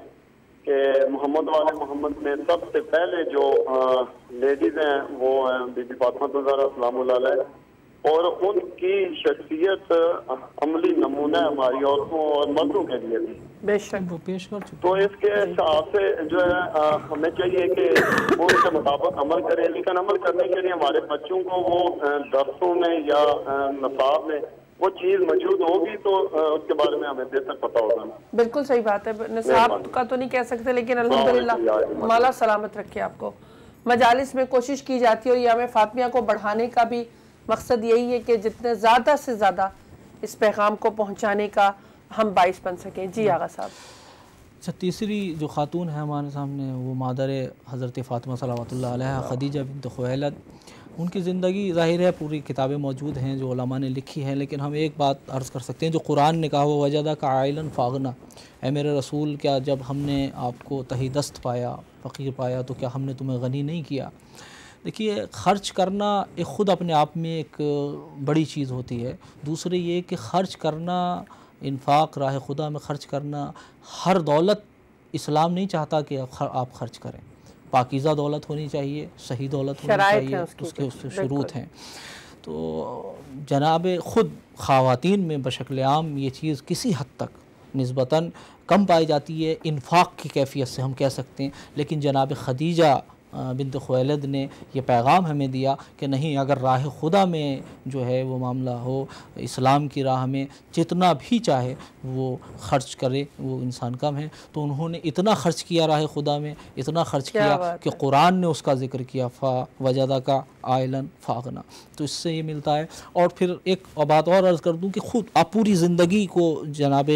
S5: کہ محمد والے محمد میں سب سے پہلے جو لیڈیز ہیں وہ ہیں بی بی فاطمہ زہرا سلام اللہ علیہ, اور ان کی شخصیت عملی نمونہ ہماری عورتوں اور مردوں کے لیے بھی.
S2: بے شک.
S5: تو اس کے حساب سے جو ہے ہمیں چاہیے کہ وہ اس کے مطابق عمل کریں, لیکن عمل کرنے کے لیے ہمارے بچوں کو وہ درسوں میں یا نصاب میں وہ چیز موجود ہوگی تو اس کے بارے میں ہمیں بہتر پتہ ہوگا. بالکل
S2: صحیح بات ہے. نصاب کا تو نہیں کہہ سکتے لیکن الحمدللہ مالا سلامت رکھے آپ کو. مجالس میں کوشش کی جاتی ہے اور ایام فاطمیہ کو بڑھانے کا بھی مقصد یہی ہے کہ جتنے زیادہ سے زیادہ اس پیغام کو پہنچانے کا ہم باعث بن سکیں. جی آغا صاحب.
S1: اچھا, تیسری جو خاتون ہے ہمارے سامنے وہ مادر حضرت فاطمہ صلوات اللہ علیہ خدیجہ بنت خویلد. ان کی زندگی ظاہر ہے پوری کتابیں موجود ہیں جو علماء نے لکھی ہیں, لیکن ہم ایک بات عرض کر سکتے ہیں جو قرآن نے کہا وہ وجدہ کا عائلاً فاغنا. اے میرے رسول, کیا جب ہم نے آپ کو تہی دست پایا, فقیر پایا, تو کیا ہم نے تمہیں غنی نہیں کیا؟ دیکھیے, خرچ کرنا ایک خود اپنے آپ میں ایک بڑی چیز ہوتی ہے. دوسرے یہ کہ خرچ کرنا, انفاق راہ خدا میں خرچ کرنا, ہر دولت اسلام نہیں چاہتا کہ آپ خرچ کریں. پاکیزہ دولت ہونی چاہیے, صحیح دولت ہونی چاہیے, اس کے شروط ہیں. تو جناب خود خواتین میں بشکل عام یہ چیز کسی حد تک نسبتاً کم پائی جاتی ہے, انفاق کی کیفیت سے ہم کہہ سکتے ہیں. لیکن جناب خدیجہ بنت خویلد نے یہ پیغام ہمیں دیا کہ نہیں, اگر راہ خدا میں جو ہے وہ معاملہ ہو, اسلام کی راہ میں جتنا بھی چاہے وہ خرچ کرے, وہ انسان کم ہے. تو انہوں نے اتنا خرچ کیا راہ خدا میں, اتنا خرچ کیا کہ قرآن نے اس کا ذکر کیا, وجدہ کا عائلاً فاغنا. تو اس سے یہ ملتا ہے. اور پھر ایک بات اور عرض کر دوں کہ خود آپ پوری زندگی کو جناب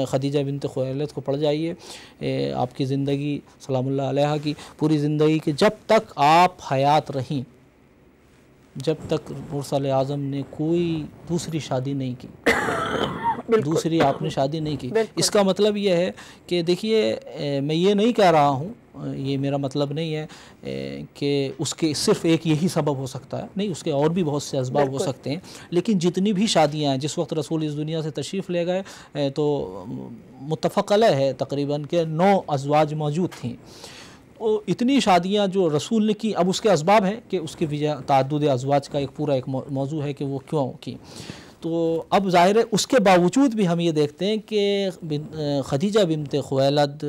S1: خدیجہ بنت خویلد کو پڑھ جائیے, آپ کی زندگی سلام اللہ علیہ کی پوری زندگی کے جب تک آپ حیات رہیں جب تک مرسل اعظم نے کوئی دوسری شادی نہیں کی، دوسری آپ نے شادی نہیں کی. اس کا مطلب یہ ہے کہ دیکھیے میں یہ نہیں کہہ رہا ہوں، یہ میرا مطلب نہیں ہے کہ اس کے صرف ایک یہی سبب ہو سکتا ہے، نہیں، اس کے اور بھی بہت سے اسباب ہو سکتے ہیں. لیکن جتنی بھی شادیاں ہیں، جس وقت رسول اس دنیا سے تشریف لے گئے تو متفق علیہ ہے تقریباً کہ 9 ازواج موجود تھیں. اتنی شادیاں جو رسول نے کی، اب اس کے اسباب ہیں کہ اس کی وجہ تعدد ازواج کا ایک پورا ایک موضوع ہے کہ وہ کیوں کی. تو اب ظاہر ہے اس کے باوجود بھی ہم یہ دیکھتے ہیں کہ خدیجہ بنت خویلد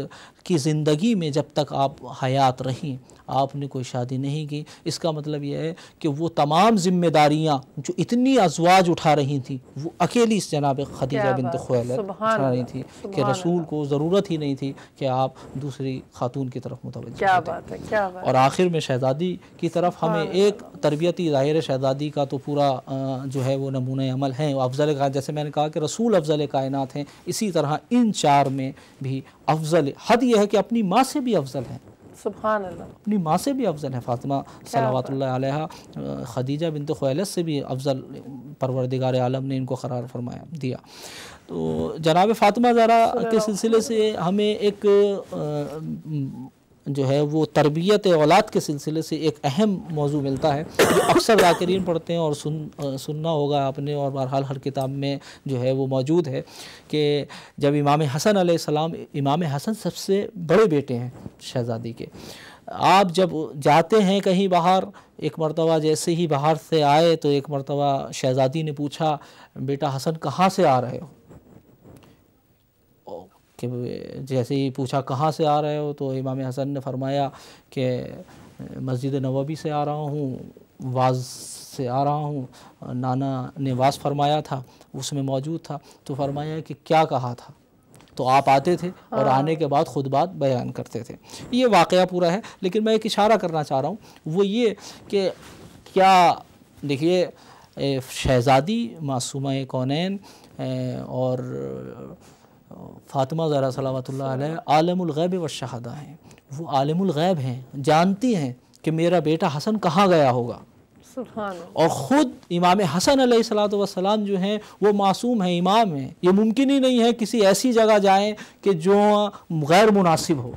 S1: کی زندگی میں جب تک آپ حیات رہیں آپ نے کوئی شادی نہیں کی. اس کا مطلب یہ ہے کہ وہ تمام ذمہ داریاں جو اتنی ازواج اٹھا رہی تھیں وہ اکیلی اس جناب خدیجہ بنت خویلد اٹھا رہی تھی کہ رسول کو ضرورت ہی نہیں تھی کہ آپ دوسری خاتون کی طرف متوجہ ہوتے. اور آخر میں شہزادی کی طرف ہمیں ایک تربیتی ظاہر شہزادی کا تو پورا جو ہے وہ نمونہ عمل ہے. افضل کائنات، جیسے میں نے کہا کہ رسول افضل کائنات ہیں، اسی طرح ان 4 میں بھی افضل، حد یہ ہے کہ اپنی ماں سے بھی افضل ہیں.
S2: سبحان اللہ،
S1: اپنی ماں سے بھی افضل ہے فاطمہ صلوات اللہ علیہا. خدیجہ بنت خویلد سے بھی افضل پروردگار عالم نے ان کو قرار فرمایا دیا. تو جناب فاطمہ زہرا کے سلسلے سے ہمیں ایک جو ہے وہ تربیت اولاد کے سلسلے سے ایک اہم موضوع ملتا ہے جو اکثر ذاکرین پڑھتے ہیں اور سننا ہوگا آپ نے، اور بہرحال ہر کتاب میں جو ہے وہ موجود ہے کہ جب امام حسن علیہ السلام، امام حسن سب سے بڑے بیٹے ہیں شہزادی کے، آپ جب جاتے ہیں کہیں باہر، ایک مرتبہ جیسے ہی باہر سے آئے تو ایک مرتبہ شہزادی نے پوچھا بیٹا حسن کہاں سے آ رہے ہو؟ کہ جیسے ہی پوچھا کہاں سے آ رہے ہو تو امام حسن نے فرمایا کہ مسجد نبوی سے آ رہا ہوں، واز سے آ رہا ہوں. نانا نے واز فرمایا تھا، اس میں موجود تھا. تو فرمایا کہ کیا کہا تھا؟ تو آپ آتے تھے اور آنے کے بعد خود بات بیان کرتے تھے. یہ واقعہ پورا ہے، لیکن میں ایک اشارہ کرنا چاہ رہا ہوں، وہ یہ کہ کیا دیکھیے شہزادی معصومہ کونین اور فاطمہ زہرا صلوات اللہ علیہ عالم الغیب والشہادہ ہیں. وہ عالم الغیب ہیں، جانتی ہیں کہ میرا بیٹا حسن کہاں گیا ہوگا.
S2: سبحان اللہ.
S1: اور خود امام حسن علیہ الصلوۃ والسلام جو ہیں وہ معصوم ہیں، امام ہیں. یہ ممکن ہی نہیں ہے کسی ایسی جگہ جائیں کہ جو غیر مناسب ہو.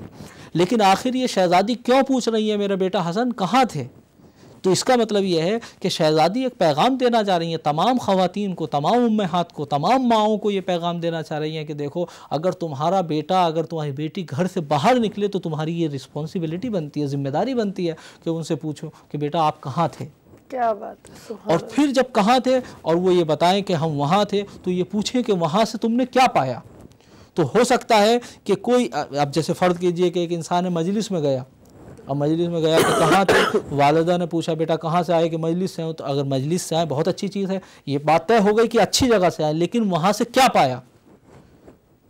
S1: لیکن آخر یہ شہزادی کیوں پوچھ رہی ہے میرا بیٹا حسن کہاں تھے؟ تو اس کا مطلب یہ ہے کہ شہزادی ایک پیغام دینا چاہ رہی ہیں تمام خواتین کو، تمام امہات کو، تمام ماؤں کو. یہ پیغام دینا چاہ رہی ہیں کہ دیکھو اگر تمہارا بیٹا، اگر تمہاری بیٹی گھر سے باہر نکلے تو تمہاری یہ رسپانسبلٹی بنتی ہے، ذمہ داری بنتی ہے کہ ان سے پوچھو کہ بیٹا آپ کہاں تھے.
S2: کیا بات ہے.
S1: اور پھر جب کہاں تھے اور وہ یہ بتائیں کہ ہم وہاں تھے تو یہ پوچھیں کہ وہاں سے تم نے کیا پایا. تو ہو سکتا ہے کہ کوئی، اب جیسے فرض کیجئے کہ ایک انسان مجلس میں گیا، اب مجلس میں گیا کہ کہاں تھے، والدہ نے پوچھا بیٹا کہاں سے آئے کہ مجلس سے ہوں. تو اگر مجلس سے آئے بہت اچھی چیز ہے، یہ بات طے ہو گئی کہ اچھی جگہ سے آئے، لیکن وہاں سے کیا پایا.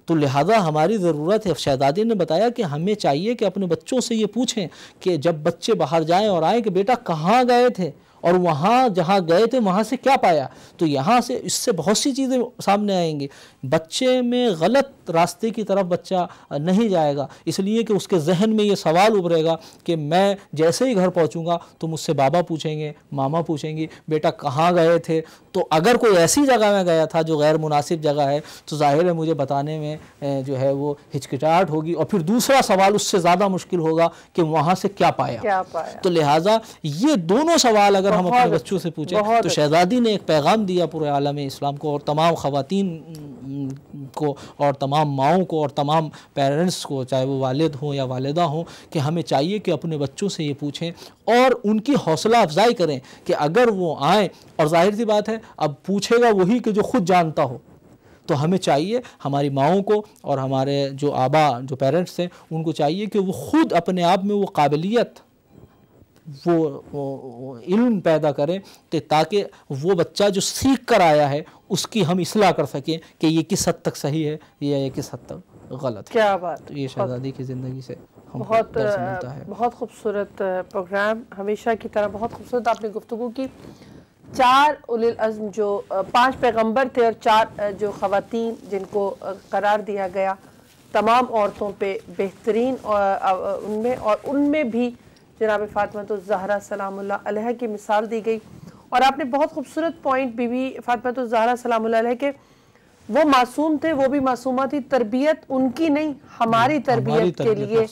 S1: تو لہٰذا ہماری ضرورت ہے، شہزادی نے بتایا کہ ہمیں چاہیے کہ اپنے بچوں سے یہ پوچھیں کہ جب بچے باہر جائیں اور آئیں کہ بیٹا کہاں گئے تھے اور وہاں جہاں گئے تھے وہاں سے کیا پایا. تو یہاں سے اس سے بہت سی چیزیں سامنے آئیں گی. بچے میں غلط راستے کی طرف بچہ نہیں جائے گا، اس لیے کہ اس کے ذہن میں یہ سوال ابھرے گا کہ میں جیسے ہی گھر پہنچوں گا تو مجھ سے بابا پوچھیں گے، ماما پوچھیں گی بیٹا کہاں گئے تھے. تو اگر کوئی ایسی جگہ میں گیا تھا جو غیر مناسب جگہ ہے تو ظاہر ہے مجھے بتانے میں جو ہے وہ ہچکچاہٹ ہوگی، اور پھر دوسرا سوال اس سے زیادہ مشکل ہوگا کہ وہاں سے کیا پایا. تو لہٰذا یہ دونوں سوال اگر ہم اپنے بچوں سے پوچھیں تو شہزادی نے ایک پیغام دیا پورے عالم اسلام کو اور تمام خواتین کو اور تمام ماؤں کو اور تمام پیرنٹس کو، چاہے وہ والد ہوں یا والدہ ہوں، کہ ہمیں چاہیے کہ اپنے بچوں سے یہ پوچھیں اور ان کی حوصلہ افزائی کریں کہ اگر وہ آئیں، اور ظاہر سی بات ہے اب پوچھے گا وہی کہ جو خود جانتا ہو. تو ہمیں چاہیے ہماری ماؤں کو اور ہمارے جو آبا جو پیرنٹس ہیں ان کو چاہیے کہ وہ خود اپنے آپ میں وہ قابلیت، وہ علم پیدا کریں تاکہ وہ بچہ جو سیکھ کر آیا ہے اس کی ہم اصلاح کر سکیں کہ یہ کس حد تک صحیح ہے یا یہ کس حد تک غلط ہے.
S2: کیا بات.
S1: تو یہ شہزادی کی زندگی سے
S2: بہت خوبصورت پروگرام، ہمیشہ کی طرح بہت خوبصورت آپ نے گفتگو کی. 4 اولی العزم جو 5 پیغمبر تھے اور 4 جو خواتین جن کو قرار دیا گیا، تمام عورتوں پہ بہترین ان میں بھی جناب فاطمہ الزہرا سلام اللہ علیہ کی مثال دی گئی. اور آپ نے بہت خوبصورت پوائنٹ بی بی فاطمہ الزہرا سلام اللہ علیہ کہ وہ معصوم تھے، وہ بھی معصومہ تھی، تربیت ان کی نہیں ہماری تربیت کے لیے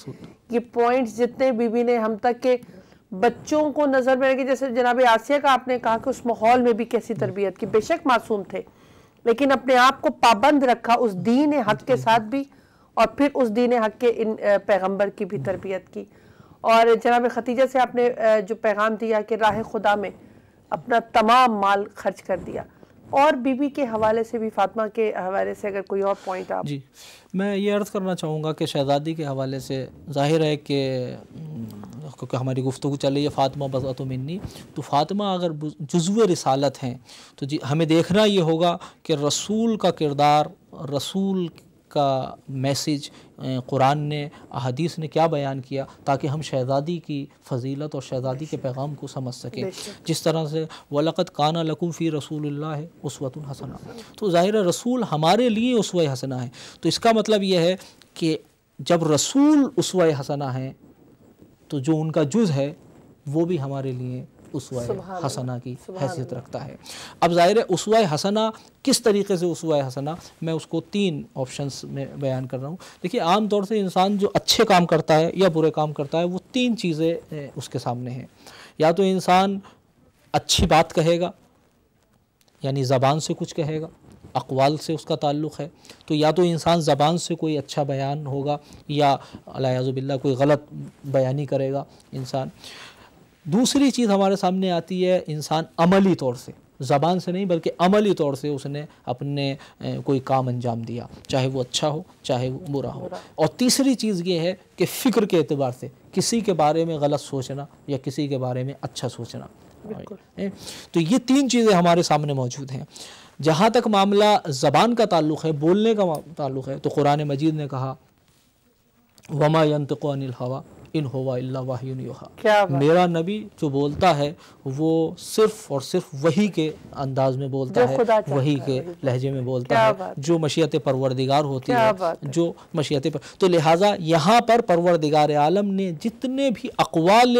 S2: یہ پوائنٹس جتنے بی بی نے ہم تک کے بچوں کو نظر میں رکھی. جیسے جناب آسیہ کا آپ نے کہا کہ اس ماحول میں بھی کیسی تربیت کی، بے شک معصوم تھے لیکن اپنے آپ کو پابند رکھا اس دین حق کے ساتھ بھی، اور پھر اس دین حق کے ان پیغمبر کی بھی تربیت کی. اور جناب ختیجہ سے آپ نے جو پیغام دیا کہ راہ خدا میں اپنا تمام مال خرچ کر دیا. اور بی بی کے حوالے سے بھی، فاطمہ کے حوالے سے اگر کوئی اور پوائنٹ آپ.
S1: جی میں یہ عرض کرنا چاہوں گا کہ شہزادی کے حوالے سے ظاہر ہے کہ کیونکہ ہماری گفتگو چل رہی ہے فاطمہ بضعۃ منی، تو فاطمہ اگر جزو رسالت ہیں تو جی ہمیں دیکھنا یہ ہوگا کہ رسول کا کردار، رسول کا میسیج قرآن نے، احادیث نے کیا بیان کیا تاکہ ہم شہزادی کی فضیلت اور شہزادی کے پیغام کو سمجھ سکیں. جس طرح سے وَلَقَدْ كَانَ لَكُمْ فِي رَسُولِ اللَّهِ أُسْوَةٌ حَسَنَةٌ، تو ظاہر ہے رسول ہمارے لیے اسوہ حسنہ ہے. تو اس کا مطلب یہ ہے کہ جب رسول اسوہ حسنہ ہیں تو جو ان کا جز ہے وہ بھی ہمارے لیے اسوہ حسنہ کی حیثیت رکھتا ہے. اب ظاہر ہے اسوہ حسنہ کس طریقے سے اسوہ حسنہ، میں اس کو 3 آپشنز میں بیان کر رہا ہوں. دیکھیے عام طور سے انسان جو اچھے کام کرتا ہے یا برے کام کرتا ہے وہ 3 چیزیں اس کے سامنے ہیں. یا تو انسان اچھی بات کہے گا، یعنی زبان سے کچھ کہے گا، اقوال سے اس کا تعلق ہے، تو یا تو انسان زبان سے کوئی اچھا بیان ہوگا یا الیاذ باللہ کوئی غلط بیانی کرے گا انسان. دوسری چیز ہمارے سامنے آتی ہے انسان عملی طور سے، زبان سے نہیں بلکہ عملی طور سے اس نے اپنے کوئی کام انجام دیا، چاہے وہ اچھا ہو چاہے وہ برا ہو. اور تیسری چیز یہ ہے کہ فکر کے اعتبار سے کسی کے بارے میں غلط سوچنا یا کسی کے بارے میں اچھا سوچنا. تو یہ 3 چیزیں ہمارے سامنے موجود ہیں. جہاں تک معاملہ زبان کا تعلق ہے، بولنے کا تعلق ہے، تو قرآن مجید نے کہا وَمَا يَنْطِقُ عَنِ الْهَوَىٰ ان ہوا الا وحی یوحیٰ، میرا نبی جو بولتا ہے وہ صرف اور صرف وحی کے انداز میں بولتا ہے، وحی کے لہجے میں بولتا ہے، جو مشیت پروردگار ہوتی ہے، جو مشیت تو لہٰذا یہاں پر پروردگار عالم نے جتنے بھی اقوال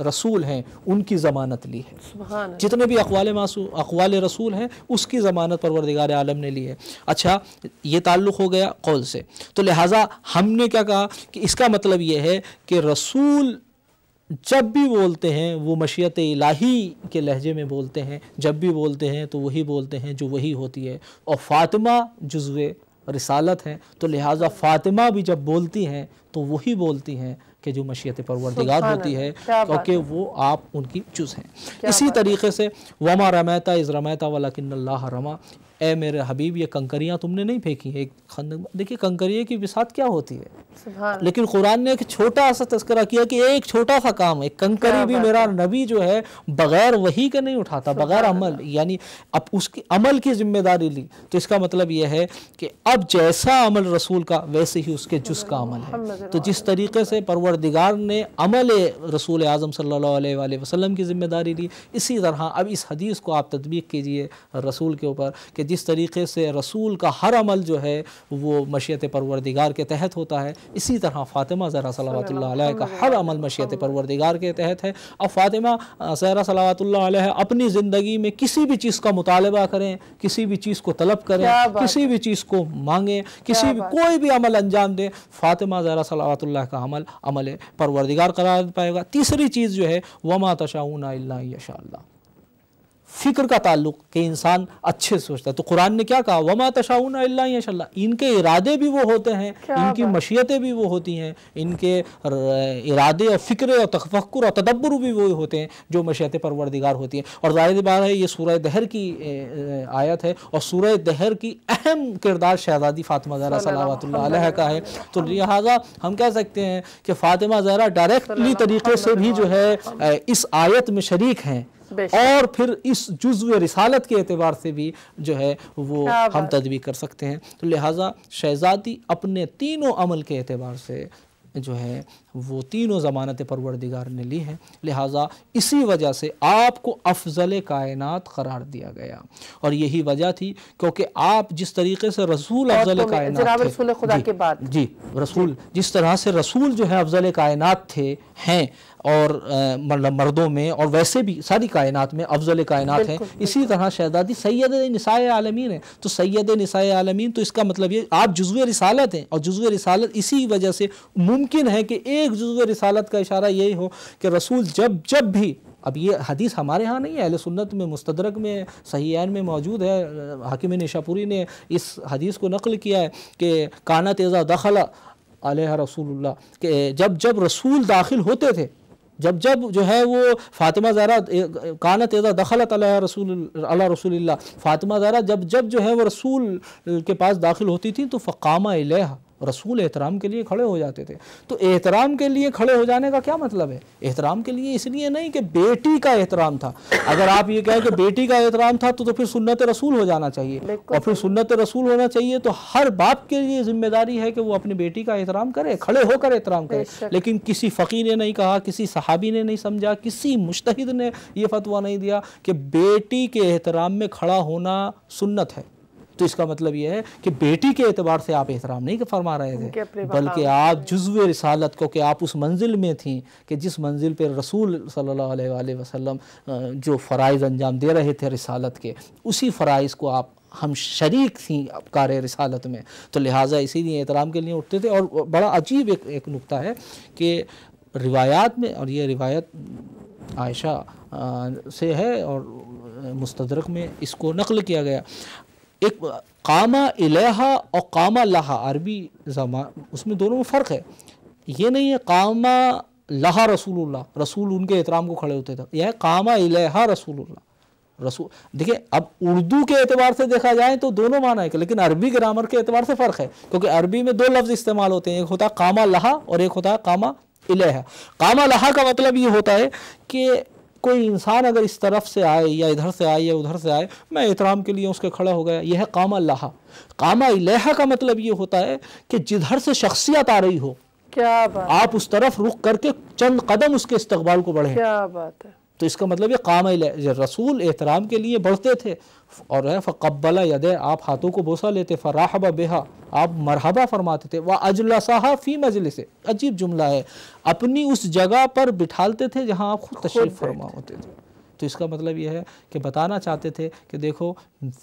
S1: رسول ہیں ان کی ضمانت لی ہے، جتنے بھی اقوال رسول ہیں اس کی ضمانت پروردگار عالم نے لی ہے. اچھا یہ تعلق ہو گیا قول سے. تو لہٰذا ہم نے کیا کہا کہ اس کا مطلب یہ ہے کہ رسول جب بھی بولتے ہیں وہ مشیت الہی کے لہجے میں بولتے ہیں، جب بھی بولتے ہیں تو وہی بولتے ہیں جو وہی ہوتی ہے. اور فاطمہ جزو رسالت ہیں تو لہٰذا فاطمہ بھی جب بولتی ہیں تو وہی بولتی ہیں کہ جو مشیت پروردگار ہوتی ہے، کیونکہ وہ آپ ان کی جز ہیں. اسی طریقے سے وَمَا رَمَيْتَ إِذْ رَمَيْتَ وَلَكِنَّ اللَّهَ رَمَىٰ، اے میرے حبیب یہ کنکریاں تم نے نہیں پھینکی ہیں. دیکھیے کنکریے کی بساط کیا ہوتی ہے، لیکن قرآن نے ایک چھوٹا سا تذکرہ کیا کہ ایک چھوٹا سا کام، ایک کنکری بھی میرا نبی جو ہے بغیر وحی کے نہیں اٹھاتا، بغیر عمل، یعنی اب اس کی عمل کی ذمہ داری لی. تو اس کا مطلب یہ ہے کہ اب جیسا عمل رسول کا ویسے ہی اس کے جز کا عمل ہے. تو جس طریقے سے پروردگار نے عمل رسول اعظم صلی اللہ علیہ وآلہ وسلم کی ذمہ داری لی، اسی طرح اب اس حدیث کو آپ تطبیق کیجئے رسول کے اوپر کہ جس طریقے سے رسول کا ہر عمل جو ہے وہ مشیت پروردگار کے تحت ہوتا ہے، اسی طرح فاطمہ زہرا صلوات اللہ علیہ کا ہر عمل مشیت پروردگار کے تحت ہے. اب فاطمہ زہرا صلوات اللہ علیہ اپنی زندگی میں کسی بھی چیز کا مطالبہ کریں، کسی بھی چیز کو طلب کریں، کسی بھی چیز کو مانگیں، کوئی بھی عمل انجام دیں، فاطمہ زہرا صلوات اللہ کا عمل پروردگار قرار پائے گا. تیسری چیز جو ہے وَمَا تَشَاءُونَ إِلَّا أَن يَشَاءَ اللَّهُ، فکر کا تعلق کہ انسان اچھے سوچتا ہے. تو قرآن نے کیا کہا وَمَا تَشَاءُونَ إِلَّا أَن يَشَاءَ اللَّهُ، ان کے ارادے بھی وہ ہوتے ہیں، ان کی مشیتیں بھی وہ ہوتی ہیں، ان کے ارادے اور فکر اور تفکر اور تدبر بھی وہ ہوتے ہیں جو مشیت پروردگار ہوتی ہیں. اور ظاہر بات ہے یہ سورہ دہر کی آیت ہے، اور سورہ دہر کی اہم کردار شہزادی فاطمہ زہرا صلوات اللہ علیہ کا ہے. تو لہٰذا ہم کہہ سکتے ہیں کہ فاطمہ زہرا ڈائریکٹلی طریقے سے بھی جو ہے اس آیت میں شریک ہیں، اور پھر اس جزو رسالت کے اعتبار سے بھی جو ہے وہ ہم تدبیر کر سکتے ہیں. تو لہٰذا شہزادی اپنے تینوں عمل کے اعتبار سے جو ہے وہ تینوں ضمانت پروردگار نے لی ہیں، لہٰذا اسی وجہ سے آپ کو افضل کائنات قرار دیا گیا، اور یہی وجہ تھی کیونکہ آپ جس طریقے سے رسول افضل کائنات
S2: جناب
S1: تھے،
S2: رسول خدا کے بعد
S1: جی رسول جس طرح سے رسول جو ہے افضل کائنات تھے ہیں، اور مردوں میں اور ویسے بھی ساری کائنات میں افضل کائنات ہیں، اسی طرح شہزادی سید نساء عالمین ہیں، تو سید نساء عالمین، تو اس کا مطلب یہ آپ جزو رسالت ہیں، اور جزو رسالت اسی وجہ سے ممکن ہے کہ ایک جزو رسالت کا اشارہ یہی ہو کہ رسول جب بھی، اب یہ حدیث ہمارے ہاں نہیں ہے، اہل سنت میں مستدرک میں صحیحین میں موجود ہے، حاکم نیشاپوری نے اس حدیث کو نقل کیا ہے کہ کانت اذا دخل علیہ رسول اللہ، کہ جب رسول داخل ہوتے تھے، جب جو ہے وہ فاطمہ زہرا کانت اذا دخلت علیہ رسول اللہ، فاطمہ زہرا جب جو ہے وہ رسول کے پاس داخل ہوتی تھی تو فقام الیہ، رسول احترام کے لیے کھڑے ہو جاتے تھے۔ تو احترام کے لیے کھڑے ہو جانے کا کیا مطلب ہے؟ احترام کے لیے اس لیے نہیں کہ بیٹی کا احترام تھا، اگر آپ یہ کہیں کہ بیٹی کا احترام تھا تو پھر سنت رسول ہو جانا چاہیے، اور پھر سنت رسول ہونا چاہیے تو ہر باپ کے لیے ذمہ داری ہے کہ وہ اپنی بیٹی کا احترام کرے، کھڑے ہو کر احترام کرے۔ لیکن کسی فقیر نے نہیں کہا، کسی صحابی نے نہیں سمجھا، کسی مجتہد نے یہ فتویٰ نہیں دیا کہ بیٹی کے احترام میں کھڑا ہونا سنت ہے۔ تو اس کا مطلب یہ ہے کہ بیٹی کے اعتبار سے آپ احترام نہیں فرما رہے تھے، بلکہ آپ جزو رسالت کو، کہ آپ اس منزل میں تھیں کہ جس منزل پہ رسول صلی اللہ علیہ وآلہ وسلم جو فرائض انجام دے رہے تھے رسالت کے، اسی فرائض کو آپ ہم شریک تھیں کار رسالت میں، تو لہٰذا اسی لیے احترام کے لیے اٹھتے تھے۔ اور بڑا عجیب ایک نکتہ ہے کہ روایات میں، اور یہ روایت عائشہ سے ہے اور مستدرک میں اس کو نقل کیا گیا، ایک قامہ الیہا اور قامہ لہا، عربی زبان اس میں دونوں میں فرق ہے، یہ نہیں ہے قامہ لہا رسول اللہ، رسول ان کے احترام کو کھڑے ہوتے تھے، یہ ہے قامہ الیہا رسول اللہ، رسول۔ دیکھیں اب اردو کے اعتبار سے دیکھا جائے تو دونوں معنی ہے، لیکن عربی گرامر کے اعتبار سے فرق ہے، کیونکہ عربی میں دو لفظ استعمال ہوتے ہیں، ایک ہوتا ہے قامہ لہا اور ایک ہوتا ہے قامہ الیہا۔ قامہ لہا کا مطلب یہ ہوتا ہے کہ کوئی انسان اگر اس طرف سے آئے یا ادھر سے آئے یا ادھر سے آئے، میں احترام کے لیے اس کے کھڑا ہو گیا، یہ ہے قامہ لہا۔ قامہ الیہا کا مطلب یہ ہوتا ہے کہ جدھر سے شخصیت آ رہی ہو، کیا بات، آپ اس طرف رخ کر کے چند قدم اس کے استقبال کو بڑھیں، کیا بات ہے۔ تو اس کا مطلب یہ قامہ الیہا، رسول احترام کے لیے بڑھتے تھے، اور فقبل یدہ، آپ ہاتھوں کو بوسہ لیتے، فرحب بہا، آپ مرحبا فرماتے تھے، وَأَجْلَسَهَا فِي مَجْلِسِ، عجیب جملہ ہے، اپنی اس جگہ پر بٹھالتے تھے جہاں آپ خود تشریف فرما ہوتے تھے۔ تو اس کا مطلب یہ ہے کہ بتانا چاہتے تھے کہ دیکھو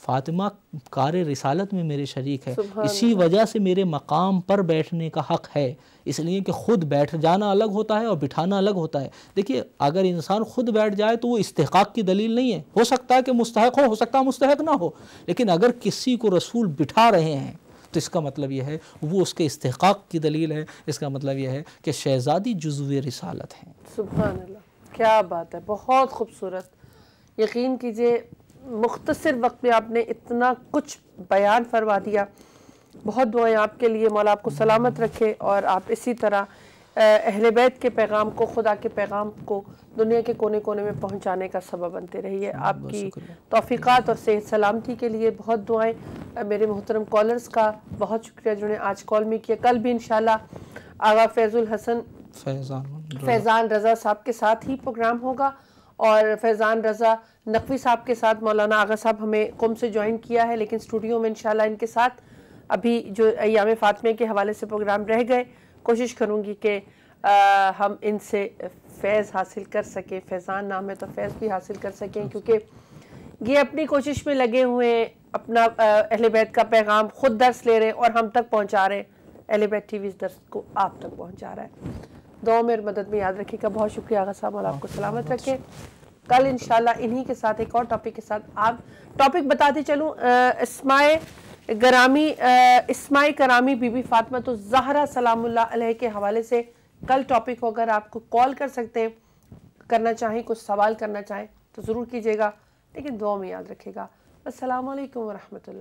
S1: فاطمہ کار رسالت میں میرے شریک ہے، اسی وجہ سے میرے مقام پر بیٹھنے کا حق ہے، اس لیے کہ خود بیٹھ جانا الگ ہوتا ہے اور بٹھانا الگ ہوتا ہے۔ دیکھیے اگر انسان خود بیٹھ جائے تو وہ استحقاق کی دلیل نہیں ہے، ہو سکتا ہے کہ مستحق ہو سکتا ہے مستحق نہ ہو، لیکن اگر کسی کو رسول بٹھا رہے ہیں تو اس کا مطلب یہ ہے وہ اس کے استحقاق کی دلیل ہے، اس کا مطلب یہ ہے کہ شہزادی جزو رسالت ہیں۔
S2: سبحان اللہ، کیا بات ہے، بہت خوبصورت۔ یقین کیجئے مختصر وقت میں آپ نے اتنا کچھ بیان فرما دیا، بہت دعائیں آپ کے لیے، مولا آپ کو سلامت رکھے، اور آپ اسی طرح اہل بیت کے پیغام کو، خدا کے پیغام کو دنیا کے کونے کونے میں پہنچانے کا سبب بنتے رہیے۔ آپ کی توفیقات اور صحت سلامتی کے لیے بہت دعائیں۔ میرے محترم کالرز کا بہت شکریہ جنہوں نے آج کال میں کیا۔ کل بھی انشاءاللہ آغا فیض الحسن فیضان رضا صاحب کے ساتھ ہی پروگرام ہوگا، اور فیضان رضا نقوی صاحب کے ساتھ مولانا آغا صاحب ہمیں قم سے جوائن کیا ہے، لیکن اسٹوڈیو میں انشاءاللہ ان کے ساتھ ابھی جو ایام فاطمہ کے حوالے سے پروگرام رہ گئے، کوشش کروں گی کہ ہم ان سے فیض حاصل کر سکیں، فیضان نام ہے تو فیض بھی حاصل کر سکیں، کیونکہ یہ اپنی کوشش میں لگے ہوئے ہیں، اپنا اہل بیت کا پیغام خود درس لے رہے ہیں اور ہم تک پہنچا رہے ہیں، اہل بیت ٹی وی اس درس کو آپ تک پہنچا رہا ہے۔ دعا میں مدد میں یاد رکھیے گا۔ بہت شکریہ آغا صاحب، اور آپ کو سلامت رکھے۔ کل انشاءاللہ انہی کے ساتھ ایک اور ٹاپک کے ساتھ، آپ ٹاپک بتاتے چلوں، اسماء کرامی بی بی فاطمہ الزہرا سلام اللہ علیہ کے حوالے سے کل ٹاپک ہو، اگر آپ کو کال کر سکتے ہیں، کرنا چاہیں، کچھ سوال کرنا چاہیں تو ضرور کیجیے گا، لیکن دعا میں یاد رکھے گا۔ السلام علیکم ورحمۃ اللہ۔